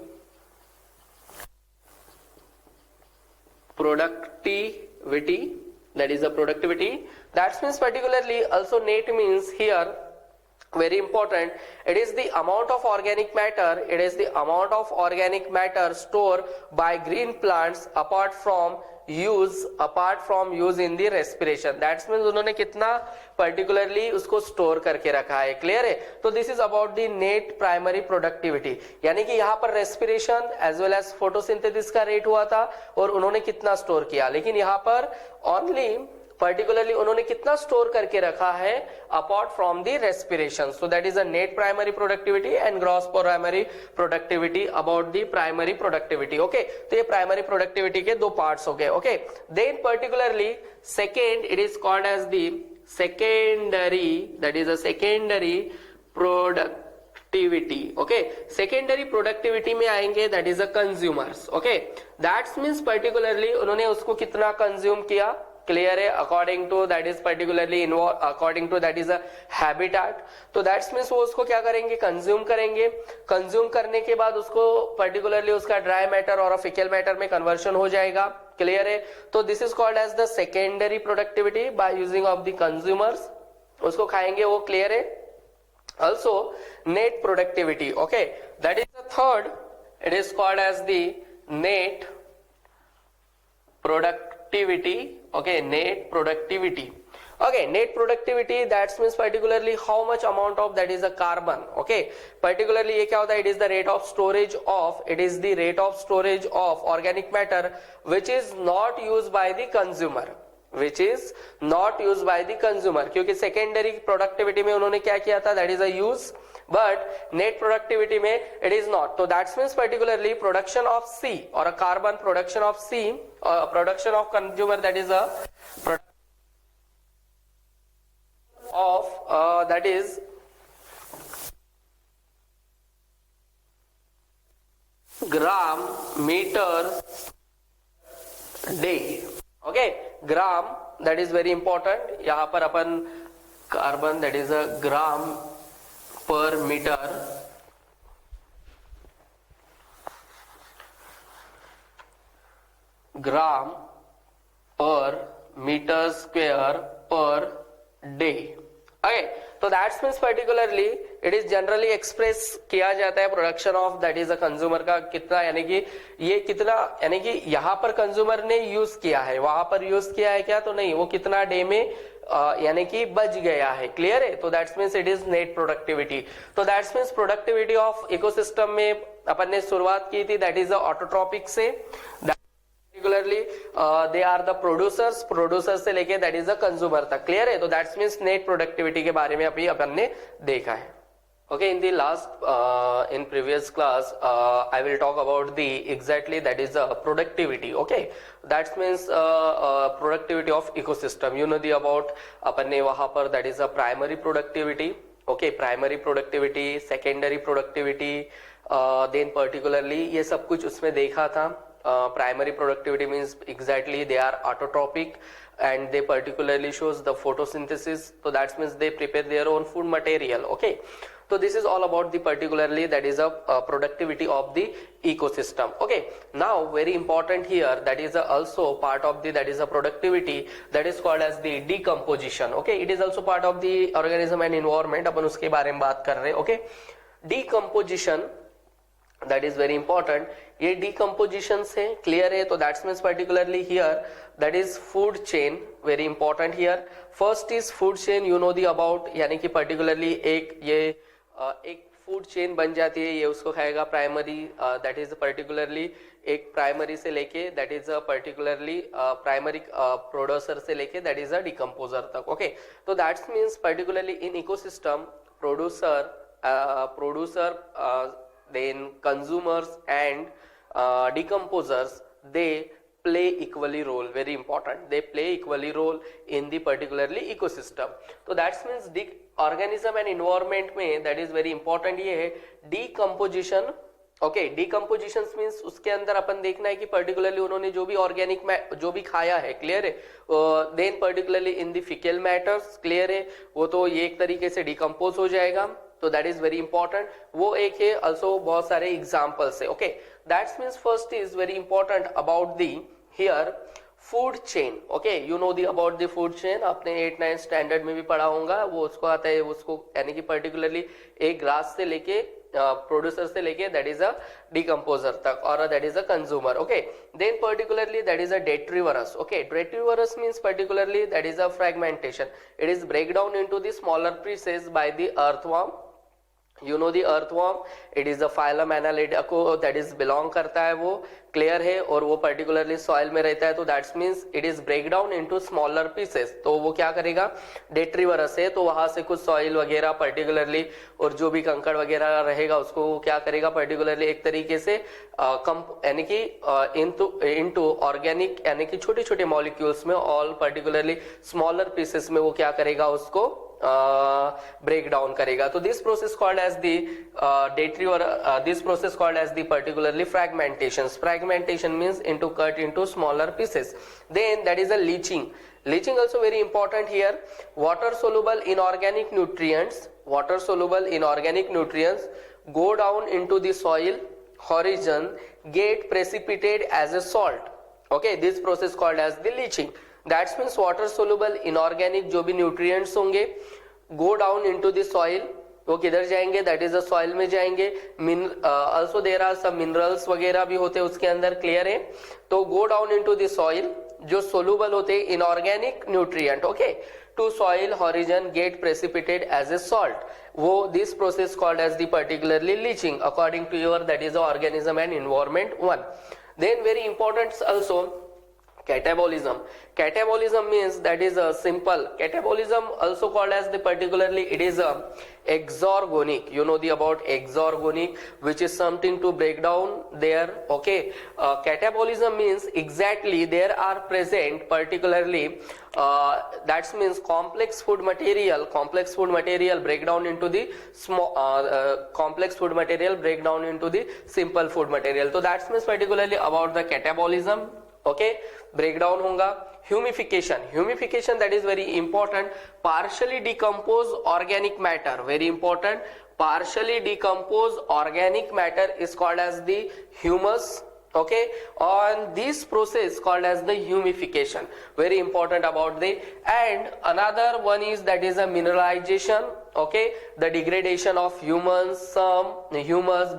productivity, that is a productivity. That means particularly also net means here very important, it is the amount of organic matter, it is the amount of organic matter stored by green plants apart from use in the respiration. That means उन्होंने कितना particularly उसको store करके रखा है, clear है. तो this is about the net primary productivity, यानी कि यहाँ पर respiration as well as photosynthesis का रेट हुआ था और उन्होंने कितना स्टोर किया, लेकिन यहाँ पर ओनली पर्टिकुलरली उन्होंने कितना स्टोर करके रखा है apart from the respiration. So that is a net primary productivity and gross primary productivity about the primary productivity. Okay, तो ये प्राइमरी प्रोडक्टिविटी के दो पार्ट्स हो गए. Okay, then particularly second it is called as the secondary, that is a secondary productivity. Okay, secondary productivity में आएंगे that is a consumers. Okay, that's means particularly उन्होंने उसको कितना कंज्यूम किया, क्लियर है, according to that is particularly according to that is a habitat. तो that's means वो उसको क्या करेंगे, कंज्यूम करेंगे. कंज्यूम करने के बाद उसको पर्टिकुलरली उसका ड्राई मैटर और फिकल मैटर में कन्वर्शन हो जाएगा, क्लियर है. तो this is called as the secondary productivity by using of the consumers, उसको खाएंगे वो, क्लियर है. Also net productivity. Okay, that is the third, it is called as the net productivity Okay, net productivity. Okay, net productivity, that means particularly how much amount of that is a carbon. Okay, particularly ये क्या होता है, it is the rate of storage of, it is the rate of storage of organic matter which is not used by the consumer, which is not used by the consumer. क्योंकि secondary productivity में उन्होंने क्या किया था, that is a use, but net productivity में it is not. So that means particularly production of C or a carbon production of C, production of consumer, that is a production of that is gram meter day. Okay, gram, that is very important. यहाँ पर अपन carbon, that is a gram per meter gram per meter square per day. Okay, so that means particularly it is generally express किया जाता है production of that is a consumer का कितना, यानी कि ये कितना, यानी कि यहाँ पर कंज्यूमर ने यूज किया है, वहां पर यूज किया है क्या, तो नहीं, वो कितना डे में यानी कि बच गया है. क्लियर है. तो that's means it is net productivity. तो that's means productivity of ecosystem में अपन ने शुरुआत की थी, दैट इज ऑटोट्रॉपिक से. Particularly they are the producers से लेके that is the consumer तक. क्लियर है. तो दैट्स मीन्स नेट प्रोडक्टिविटी के बारे में अभी अपन ने देखा है. Okay, in the last in previous class I will talk about the exactly that is productivity. Okay, that means productivity of ecosystem. You know the about अपन ने वहां पर that is a primary productivity. Okay, primary productivity, secondary productivity, then particularly ये सब कुछ उसमें देखा था. Primary productivity means exactly they are autotropic and they particularly shows the photosynthesis. So that means they prepare their own food material. Okay, so this is all about the particularly that is a productivity of the ecosystem. Okay, now very important here, that is also part of the that is a productivity that is called as the decomposition. Okay, it is also part of the organism and environment. अपन उसके बारे में बात कर रहे हैं. Okay, decomposition, that is very important. ये decomposition से clear है. तो that means particularly here that is food chain, very important here. First is food chain, you know the about, यानी कि particularly एक food chain बन जाती है, ये उसको खाएगा primary, that is particularly एक primary से लेके that is particularly primary producer से लेके that is a decomposer तक. Okay, तो that means particularly in ecosystem producer then consumers and decomposers, they play equally role, very important, they play equally role in the particularly ecosystem. So that means organism and environment में that is very important ये है decomposition. Okay, decomposition means उसके अंदर अपन देखना है कि particularly उन्होंने जो भी organic जो भी खाया है, क्लियर है, then particularly in the fecal matters, clear है, वो तो ये एक तरीके से decompose हो जाएगा. तो दैट इज वेरी इंपॉर्टेंट. वो एक है, ऑल्सो बहुत सारे एग्जाम्पल्स है. Okay, that's means first is very important about the here food chain. Okay, you know the about the food chain, आपने 8-9 स्टैंडर्ड में भी पढ़ा होगा. वो उसको आता है, उसको यानी कि पर्टिकुलरली एक ग्रास से लेके प्रोड्यूसर से लेके दैट इज अ डिकम्पोजर तक और that is a consumer. Okay, then particularly that is a detrivorous. Okay, detrivorous means particularly that is a fragmentation. It is break down into the smaller pieces by the earthworm. You know the earthworm, it is a phylum Annelida को that is belong करता है, वो clear है, और वो particularly soil में रहता है. तो that's means it is break down into smaller pieces. तो वो क्या करेगा, डेट्रीवरस है, तो वहां से कुछ सॉइल वगैरह पर्टिकुलरली और जो भी कंकड़ वगैरह रहेगा उसको वो क्या करेगा पर्टिकुलरली एक तरीके से यानी कि इनटू ऑर्गेनिक यानी कि छोटे छोटे मॉलिक्यूल्स में ऑल पर्टिकुलरली स्मॉलर पीसेस में वो क्या करेगा, उसको break down करेगा. तो this process called as the this process called as the particularly fragmentations. Fragmentation means into cut into smaller pieces. Then that is a leaching. Leaching also very important here. Water soluble inorganic nutrients. Water soluble inorganic nutrients go down into the soil horizon, get precipitated as a salt. Okay, this process called as the leaching. That means water soluble inorganic जो भी nutrients होंगे go down into the soil, वो किधर जाएंगे, that is the soil में जाएंगे। Also there are some minerals वगैरह भी होते हैं उसके अंदर, क्लियर है। तो go down into the soil, जो सोलूबल होते हैं inorganic nutrient, okay, to soil horizon get precipitated as a salt, वो this process called as the particularly leaching according to your that is the organism and environment one. Then very important also catabolism. Catabolism means that is a simple catabolism, also called as the particularly it is a exorganic, you know the about exorganic, which is something to break down there, okay. Catabolism means exactly there are present particularly that means complex food material break down into the small complex food material break down into the simple food material. So that means particularly about the catabolism, okay, breakdown होगा। Humification that is very important, partially decompose organic matter, very important, partially decompose organic matter is called as the humus, okay, on this process called as the humification, very important about the, and another one is that is a mineralization, okay, the degradation of humus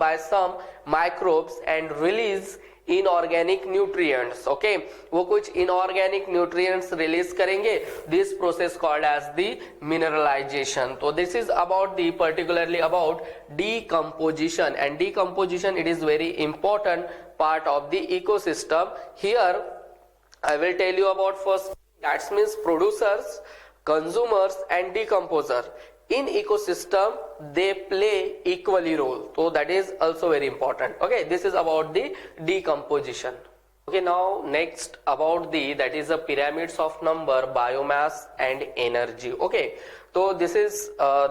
by some microbes and release inorganic nutrients, okay, वो कुछ inorganic nutrients release करेंगे, this process called as the mineralization. तो this is about the particularly about decomposition, and decomposition it is very important part of the ecosystem. Here I will tell you about first, that means producers, consumers and decomposer in ecosystem, they play equally role, so that is also very important, okay. This is about the decomposition, okay. Now next about the that is the pyramids of number, biomass and energy, okay. So this is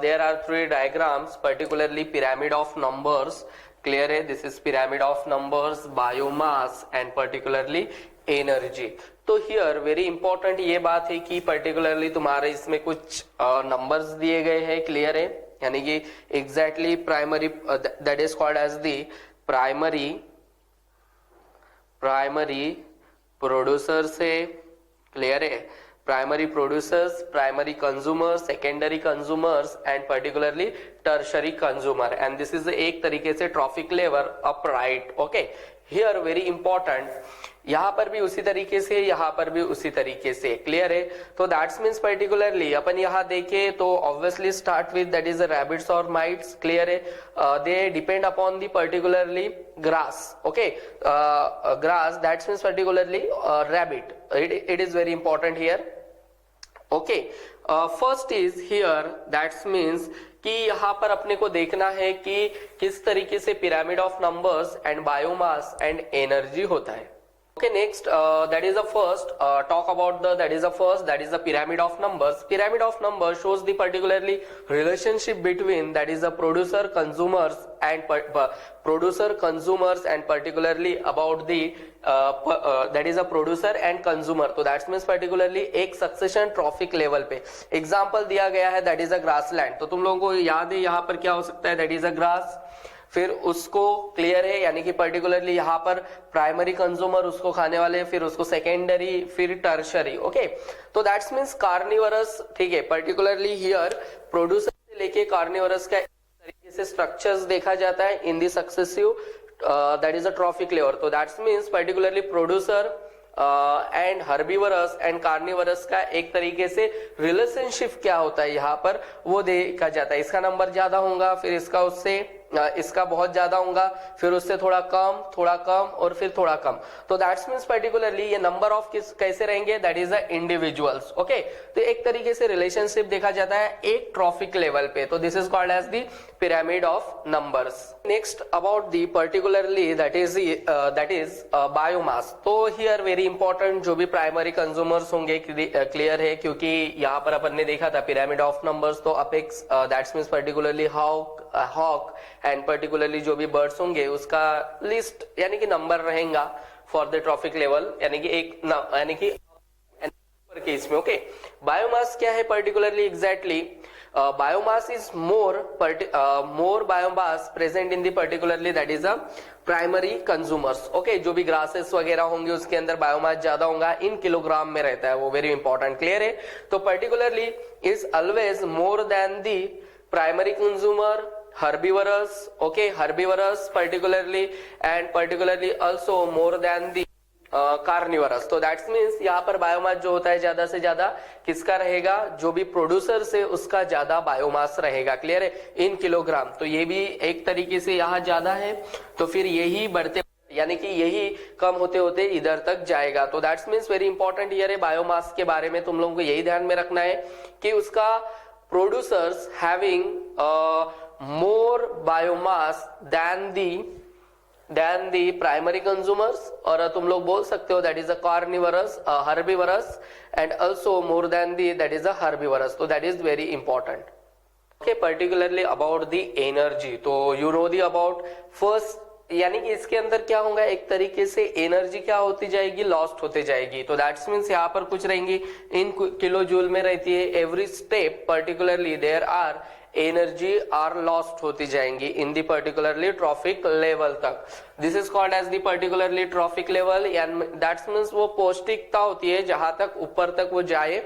there are three diagrams, particularly pyramid of numbers, clear है, this is pyramid of numbers, biomass and particularly energy. तो here very important ये बात है कि particularly तुम्हारे इसमें कुछ numbers दिए गए हैं, क्लियर है, यानी कि exactly primary that is called as the primary producers है, क्लियर है, primary producers, primary consumers, secondary consumers and particularly tertiary consumer, and this is एक तरीके से trophic level upright, okay. Here very important, यहां पर भी उसी तरीके से, यहां पर भी उसी तरीके से, क्लियर है। तो दैट्स मीन्स पर्टिकुलरली अपन यहां देखें तो obviously start with that is rabbits और माइट्स, क्लियर है, they depend upon the particularly grass, okay, grass, that's means particularly rabbit, it is very important here, okay. First is here that's means कि यहां पर अपने को देखना है कि किस तरीके से pyramid of numbers and biomass and energy होता है, okay. Next that is the first talk about the that is the pyramid of numbers. Pyramid of numbers shows the particularly relationship between that is the producer consumers and particularly about the that is a producer and consumer. तो that means particularly एक succession traffic level पे example दिया गया है, that is a grassland। तो तुम लोगों को याद है यहाँ पर क्या हो सकता है, that is a grass, फिर उसको, क्लियर है, यानी कि पर्टिकुलरली यहाँ पर प्राइमरी कंज्यूमर उसको खाने वाले, फिर उसको सेकेंडरी, फिर टर्शरी, ओके। तो दैट्स मीन्स कार्निवरस, ठीक है, पर्टिकुलरली हियर प्रोड्यूसर से लेके कार्निवरस का तरीके से स्ट्रक्चर्स देखा जाता है in the successive that is a trophic level. तो that's means particularly producer and herbivorous and carnivorous का एक तरीके से रिलेशनशिप क्या होता है यहाँ पर वो देखा जाता है। इसका नंबर ज्यादा होगा, फिर इसका उससे इसका बहुत ज्यादा होगा, फिर उससे थोड़ा कम और फिर थोड़ा कम। तो दैट्स मीन्स पर्टिकुलरली ये नंबर ऑफ किस कैसे रहेंगे, that is the individuals, okay. तो एक तरीके से रिलेशनशिप देखा जाता है एक ट्रॉफिक लेवल पे, तो this is called as the pyramid of numbers. Next about the particularly that is biomass. तो हियर वेरी इंपॉर्टेंट, जो भी प्राइमरी कंज्यूमर्स होंगे, क्लियर है, क्योंकि यहाँ पर अपन ने देखा था पिरामिड ऑफ नंबर्स, तो apex that's means particularly hawk and particularly जो भी बर्ड्स होंगे उसका लिस्ट यानी कि नंबर रहेगा फॉर द ट्रॉफिक लेवल, यानी कि एक यानी कि केस में, ओके। बायोमास क्या है particularly, exactly biomass is more biomass present in the particularly that is a primary consumers, okay. जो भी ग्रासेस वगैरह होंगे उसके अंदर बायोमास ज्यादा होगा, इन किलोग्राम में रहता है वो, वेरी इंपॉर्टेंट, क्लियर है। तो particularly is always more than the primary consumer, herbivorous, okay, herbivorous particularly, and particularly also more than the carnivorous. तो दैट्स मीन्स यहाँ पर बायोमास जो होता है ज्यादा से ज्यादा किसका रहेगा, जो भी प्रोड्यूसर से उसका ज्यादा बायोमास रहेगा. क्लियर है, इन किलोग्राम. तो ये भी एक तरीके से यहाँ ज्यादा है, तो फिर यही बढ़ते यानी कि यही कम होते होते इधर तक जाएगा. तो that's means very important here है. बायोमास के बारे में तुम लोगों को यही ध्यान में रखना है कि उसका producers having more biomass than the primary consumers, और तुम लोग बोल सकते हो that is a carnivorous, herbivorous, and also more than the that is a herbivorous. तो that is very important. Okay, particularly about the energy. तो you know the about first, यानी कि इसके अंदर क्या होगा, एक तरीके से एनर्जी क्या होती जाएगी, लॉस्ट होते जाएगी. तो दैट्स मीन्स यहाँ पर कुछ रहेंगी इन किलो जूल में रहती है. Every step particularly there are energy are lost होती जाएंगी in the particularly trophic level तक. This is called as the particularly trophic level. And that's means वो पौष्टिकता होती है जहां तक ऊपर तक वो जाए,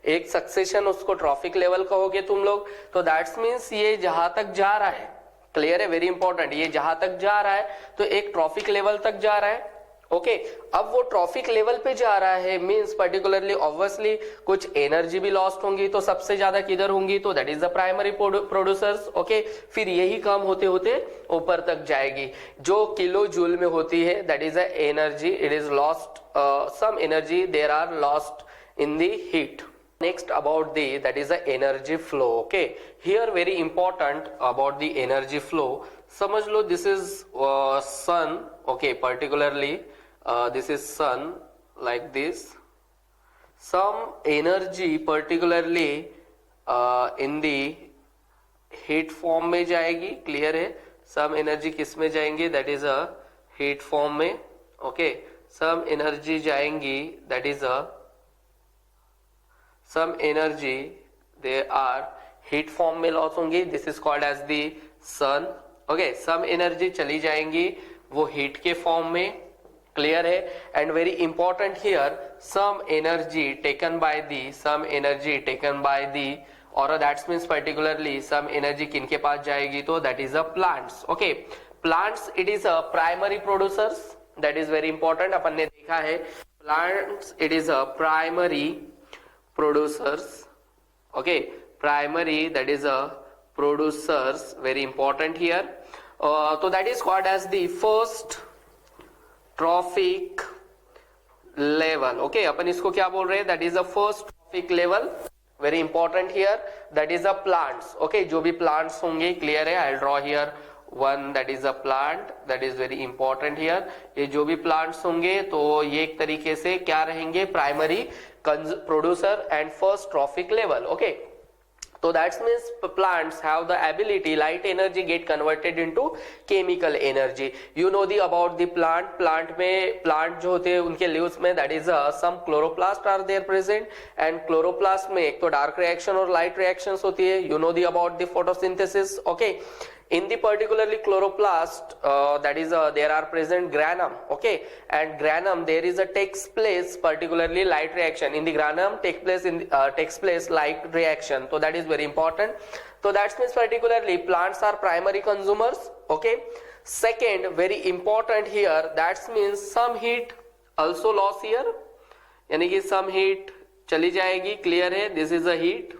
एक सक्सेशन, उसको ट्रॉफिक लेवल कहोगे तुम लोग. तो दैट्स मीन्स ये जहां तक जा रहा है, क्लियर है, वेरी इंपॉर्टेंट, ये जहां तक जा रहा है तो एक ट्रॉफिक लेवल तक जा रहा है. ओके, अब वो ट्रॉफिक लेवल पे जा रहा है मींस पर्टिकुलरली ऑब्वियसली कुछ एनर्जी भी लॉस्ट होंगी. तो सबसे ज्यादा किधर होंगी, तो that is the primary producers. Okay, फिर यही काम होते होते ऊपर तक जाएगी. जो किलो जूल में होती है that is a energy, it is lost, some energy there are lost in the heat. Next about that is the energy flow. Okay, here very important about the energy flow. समझ लो this is sun. Okay, particularly this is sun like this. Some energy particularly in the heat form में जाएगी. Clear है, some energy किस में जाएंगी, that is a heat form में. Okay, some energy जाएंगी, that is a some energy they are heat form में loss होंगी. This is called as the sun. Okay, some energy चली जाएंगी वो हीट के फॉर्म में. क्लियर है, and very important here some energy taken by the और that's means particularly some energy किनके पास जाएगी, तो that is a plants. Okay, plants it is a primary producers. That is very important, अपन ने देखा है plants it is a primary producers. Okay, primary that is a producers, very important here. So that is called as the first trophic level. Okay, अपन इसको क्या बोल रहे हैं, that is the first trophic level, very important here. That is the plants. Okay, जो भी plants होंगे, clear है, I'll draw here one, that is a plant, that is very important here. ये जो भी plants होंगे तो ये एक तरीके से क्या रहेंगे, primary producer and first trophic level. Okay, तो that's means plants have the ability light energy get converted into chemical energy. You know the about the plant में प्लांट जो होते हैं उनके लीव्स में that is some chloroplast are there present. And chloroplast में एक तो डार्क रिएक्शन और लाइट रिएक्शंस होती है. You know the about the photosynthesis. Okay, in the particularly chloroplast that is there are present granum. Okay, and granum there is a takes place particularly light reaction in the granum takes place light reaction. So that is very important. So that means particularly plants are primary consumers. Okay, second very important here, that means some heat also loss here, यानी कि some heat चली जाएगी. Clear है, this is a heat.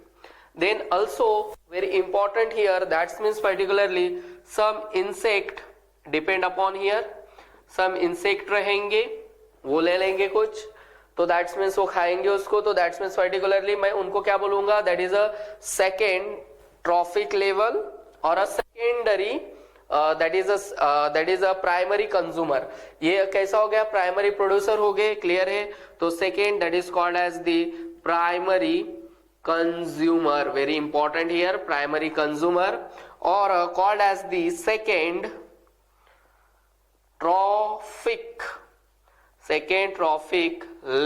Then also very important here, that means particularly some insect depend upon here, some insect रहेंगे, वो ले लेंगे कुछ, तो that means वो खाएंगे उसको. तो that means particularly मैं उनको क्या बोलूंगा, that is a second trophic level or a secondary that is a primary consumer. ये कैसा हो गया, प्राइमरी प्रोड्यूसर हो गए. क्लियर है, तो second that is called as the primary consumer, very important here, primary consumer, or called as the second trophic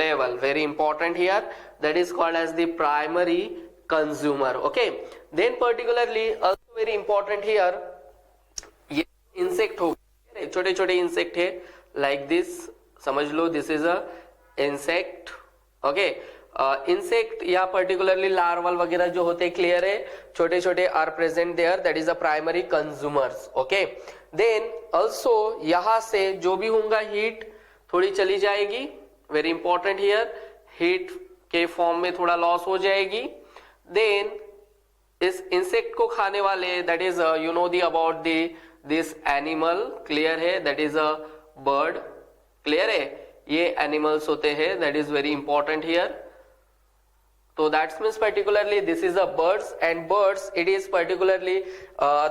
level, very important here, that is called as the primary consumer. Okay, then particularly also very important here, ये insect हो गए, छोटे छोटे insect है like this, समझ लो, this is a insect. Okay, insect या particularly larval वगैरह जो होते हैं, क्लियर है, छोटे छोटे are present there, that is a primary consumers. Okay, then also यहां से जो भी होगा हीट थोड़ी चली जाएगी, वेरी इंपॉर्टेंट हियर, हीट के फॉर्म में थोड़ा लॉस हो जाएगी. देन इस इंसेक्ट को खाने वाले, that is you know the about the this animal, clear है, that is a bird, clear है, ये एनिमल्स होते हैं, that is very important here. So that means particularly this is a birds, and birds it is particularly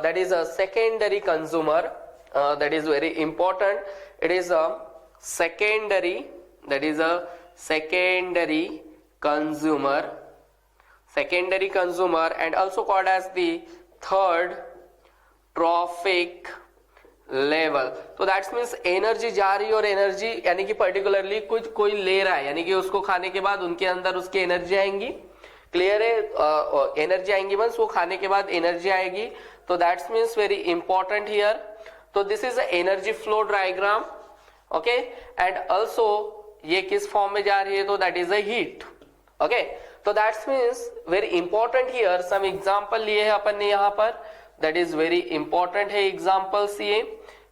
that is a secondary consumer, that is very important. It is a secondary, that is a secondary consumer, secondary consumer, and also called as the third trophic level. तो that's means energy जा रही है, और energy यानी कि particularly कुछ कोई ले रहा है, यानी कि उसको खाने के बाद उनके अंदर उसकी एनर्जी आएंगी, क्लियर है, एनर्जी आएंगी मीन्स वो खाने के बाद एनर्जी आएगी. तो that's means very important here. तो this is a energy flow diagram. Okay, and also ये किस फॉर्म में जा रही है, तो that is a heat. Okay, तो that's means very important here. Some example लिए है अपन ने यहाँ पर, दैट इज वेरी इंपॉर्टेंट है एग्जाम्पल्स ये,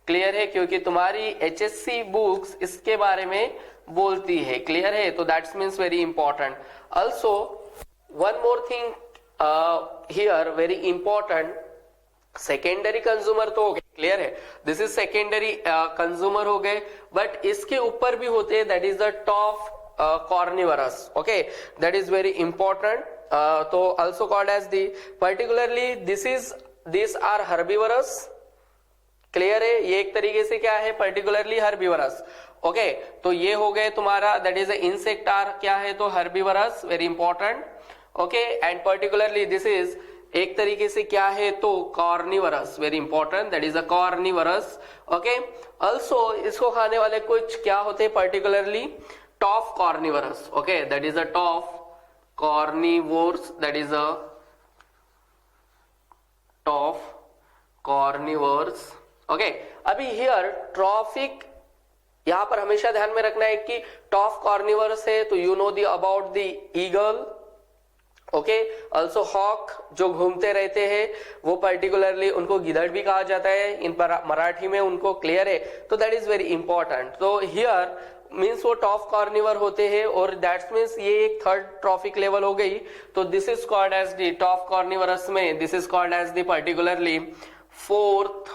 क्लियर है, क्योंकि तुम्हारी एचएससी बुक्स इसके बारे में बोलती है, क्लियर है. तो that's means very important. Also one more thing here very important, secondary consumer तो हो गए, क्लियर है, दिस इज सेकेंडरी कंज्यूमर हो गए, बट इसके ऊपर भी होते हैं, that is the top carnivorous. Okay, that is very important. तो also called as the particularly this are herbivorous, clear है, ये एक तरीके से क्या है, पर्टिकुलरली हर्बीवरस. ओके, तो ये हो गए तुम्हारा, दैट इज इंसेक्ट आर क्या है, तो herbivores, very important. Okay, and particularly this is एक तरीके से क्या है, तो carnivorous, very important, that is a carnivorous. Okay, also इसको खाने वाले कुछ क्या होते हैं, particularly top carnivorous. Okay, that is a top carnivores, that is a top carnivores. Okay, अभी हियर ट्रॉफिक यहां पर हमेशा ध्यान में रखना है कि टॉप कार्निवर्स है, तो you know the about the eagle. Okay, also hawk जो घूमते रहते हैं, वो पर्टिकुलरली उनको गिद्धड़ भी कहा जाता है इन पर मराठी में उनको, क्लियर है. तो दैट इज वेरी इंपॉर्टेंट. तो हियर मीन्स वो टॉप कार्निवर होते हैं, और दैट्स मीन्स ये एक थर्ड ट्रॉफिक लेवल हो गई. तो this is called as the top carnivorous में, this is called as the particularly fourth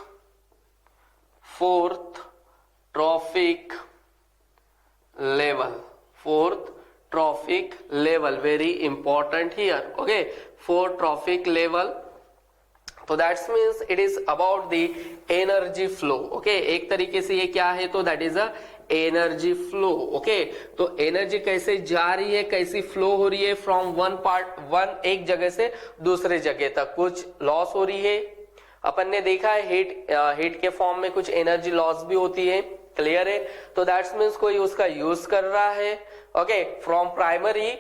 trophic level, fourth trophic level, very important here. Okay, fourth trophic level. तो that's means it is about the energy flow. Okay, एक तरीके से ये क्या है, तो that is a energy flow. Okay, तो energy कैसे जा रही है, कैसी फ्लो हो रही है फ्रॉम वन एक जगह से दूसरे जगह तक, कुछ लॉस हो रही है. अपन ने देखा है हीट के फॉर्म में कुछ एनर्जी लॉस भी होती है, क्लियर है. तो दैट्स मीन्स कोई उसका यूज कर रहा है. ओके, फ्रॉम प्राइमरी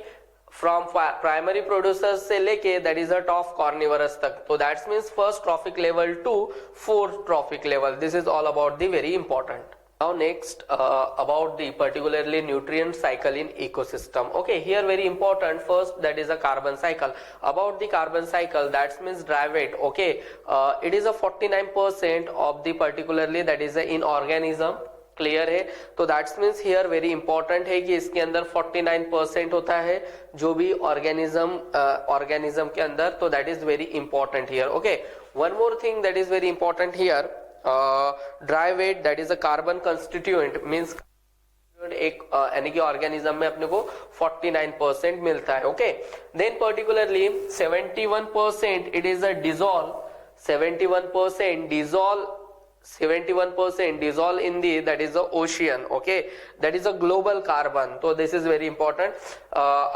प्रोड्यूसर्स से लेके that is a top carnivorous तक. तो that's means first trophic level to fourth trophic level. This is all about the very important. Now next about the particularly nutrient cycle in ecosystem. Okay, here very important, first that is a carbon cycle. About the carbon cycle, that means derivative. Okay, it is a 49% of the particularly that is a in organism, clear है. तो that's means here very important है कि इसके अंदर 49% होता है जो भी ऑर्गेनिज्म के अंदर. तो that is very important here. Okay, one more thing that is very important here, dry weight, that is a carbon constituent, means एक यानी कि ऑर्गेनिज्म में अपने को 49% मिलता है. Okay, then particularly 71% it is a dissolve, 71% dissolve in the that is the ocean. Okay, that is a global carbon. So this is very important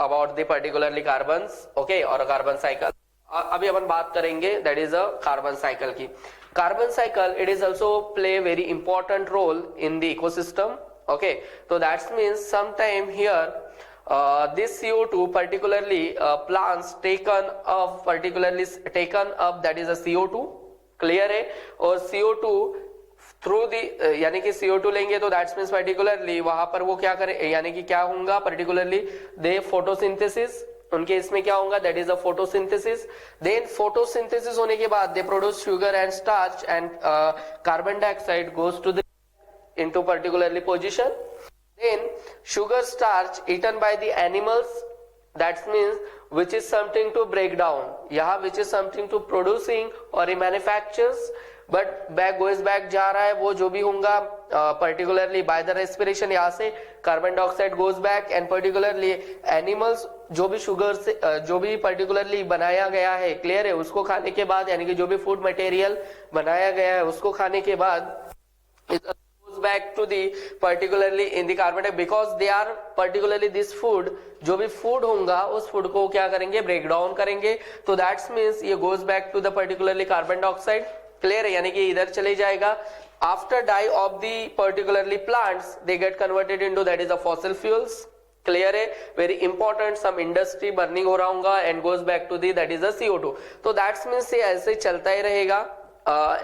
about the particularly carbons. Okay, और carbon cycle. अभी अपन बात करेंगे that is a carbon cycle की. Carbon cycle it is also play very important role in the ecosystem. Okay, so that means sometime here this CO2 particularly plants taken up that is a CO2, clear है. और CO2 through the यानी कि CO2 लेंगे तो that's means particularly वहां पर वो क्या करे यानी कि क्या होगा पर्टिकुलरली दे फोटोसिंथेसिस उनके इसमें क्या होगा that is a photosynthesis then photosynthesis होने के बाद they produce sugar and starch and carbon dioxide goes to the into particularly position then sugar starch eaten by the animals that means which is something to break down yahan which is something to producing or manufactures but back goes back जा रहा है वो जो भी होगा particularly by the respiration यहाँ से carbon dioxide goes back and particularly animals जो भी शुगर से जो भी particularly बनाया गया है क्लियर है उसको खाने के बाद यानी कि जो भी फूड मटेरियल बनाया गया है उसको खाने के बाद back to the particularly in the carbon because they are particularly this food जो भी फूड होगा उस फूड को क्या करेंगे ब्रेक डाउन करेंगे तो दैट्स मीन्स ये goes back to the particularly carbon dioxide clear है यानी कि इधर चले जाएगा after die of the particularly plants they get converted into that is the fossil fuels clear है very important some industry burning हो रहा होगा and goes back to the that is the CO2 तो दैट्स मीन्स ये ऐसे चलता ही रहेगा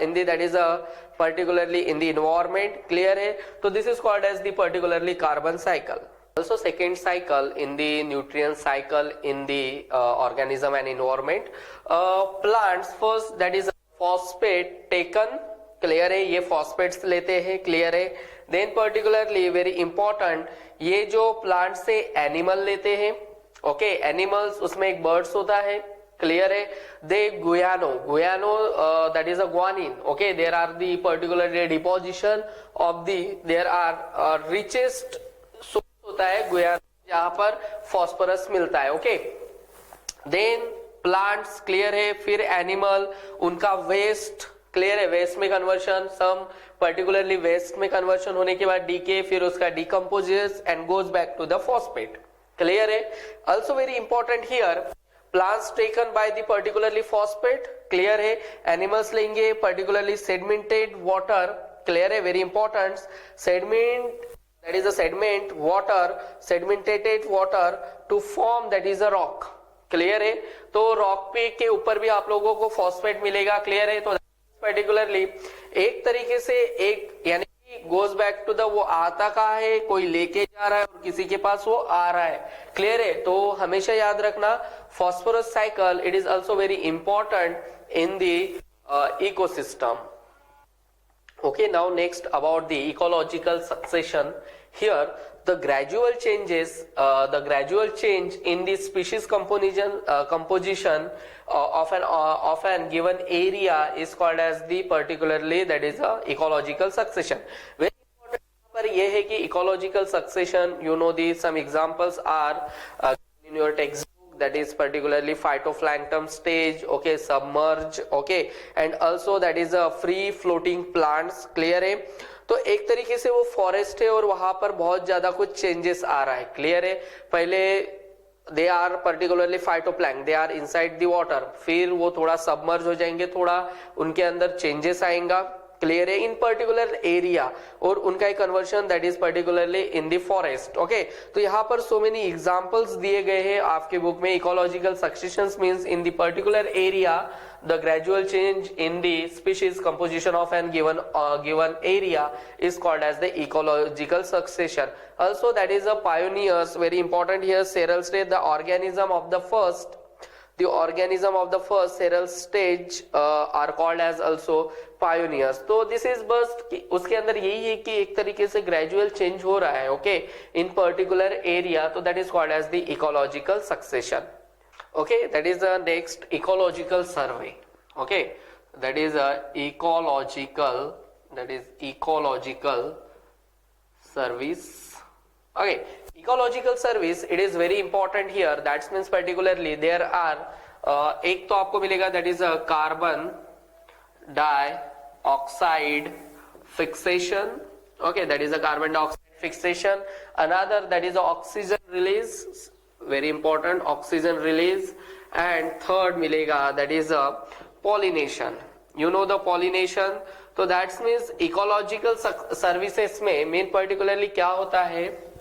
in the that is a particularly in the environment clear hai so this is called as the particularly carbon cycle also second cycle in the nutrient cycle in the organism and environment plants first that is phosphate taken clear hai ye phosphates lete hain clear hai then particularly very important ye jo plant se animal lete hain okay animals usme ek birds hota hai clear है they guano that is a guanine okay there are the particular deposition of the there are richest source होता है guano जहां पर phosphorus मिलता है okay then plants clear है फिर animal उनका waste clear है वेस्ट में कन्वर्शन सम particularly वेस्ट में कन्वर्शन होने के बाद डीके फिर उसका decomposes and goes back to the phosphate clear है also very important here plants taken by the particularly phosphate clear है animals लेंगे particularly sedimented water clear है very important sediment that is a sediment water sedimentated water to form that is a rock clear है तो rock पे के ऊपर भी आप लोगों को phosphate मिलेगा clear है तो particularly एक तरीके से एक यानी गोज बैक टू द वो आता कहाँ है कोई लेके जा रहा है और किसी के पास वो आ रहा है क्लियर है तो हमेशा याद रखना phosphorus cycle it is also very important in the ecosystem okay now next about the ecological succession here the gradual change in the species composition of an given area is called as the particularly that is a ecological succession very important पर ये है कि ecological succession you know the some examples are in your textbook that is particularly phytoplankton stage okay submerge okay and also that is a free floating plants clear है तो एक तरीके से वो फॉरेस्ट है और वहां पर बहुत ज्यादा कुछ चेंजेस आ रहा है क्लियर है पहले they are particularly phytoplankton they are inside the water फिर वो थोड़ा सबमर्ज हो जाएंगे थोड़ा उनके अंदर चेंजेस आएगा क्लियर है इन पर्टिकुलर एरिया और उनका एक conversion that is particularly in the forest okay तो यहाँ पर सो मेनी एग्जांपल्स दिए गए हैं आपके बुक में ecological successions means in the particular area the gradual change in the species composition of an given area is called as the ecological succession also that is a pioneers very important here Searle state the organism of the first seral stage are called as also pioneers तो this is बस उसके अंदर यही है कि एक तरीके से gradual change हो रहा है okay in particular area तो that is called as the ecological succession okay that is the next ecological survey okay that is a ecological service okay ecological service it is very important here that means particularly there are एक तो आपको मिलेगा that is a carbon dioxide fixation okay that is a carbon dioxide fixation another that is a oxygen release very important oxygen release and third मिलेगा that is a pollination you know the pollination तो that means ecological services में main particularly क्या होता है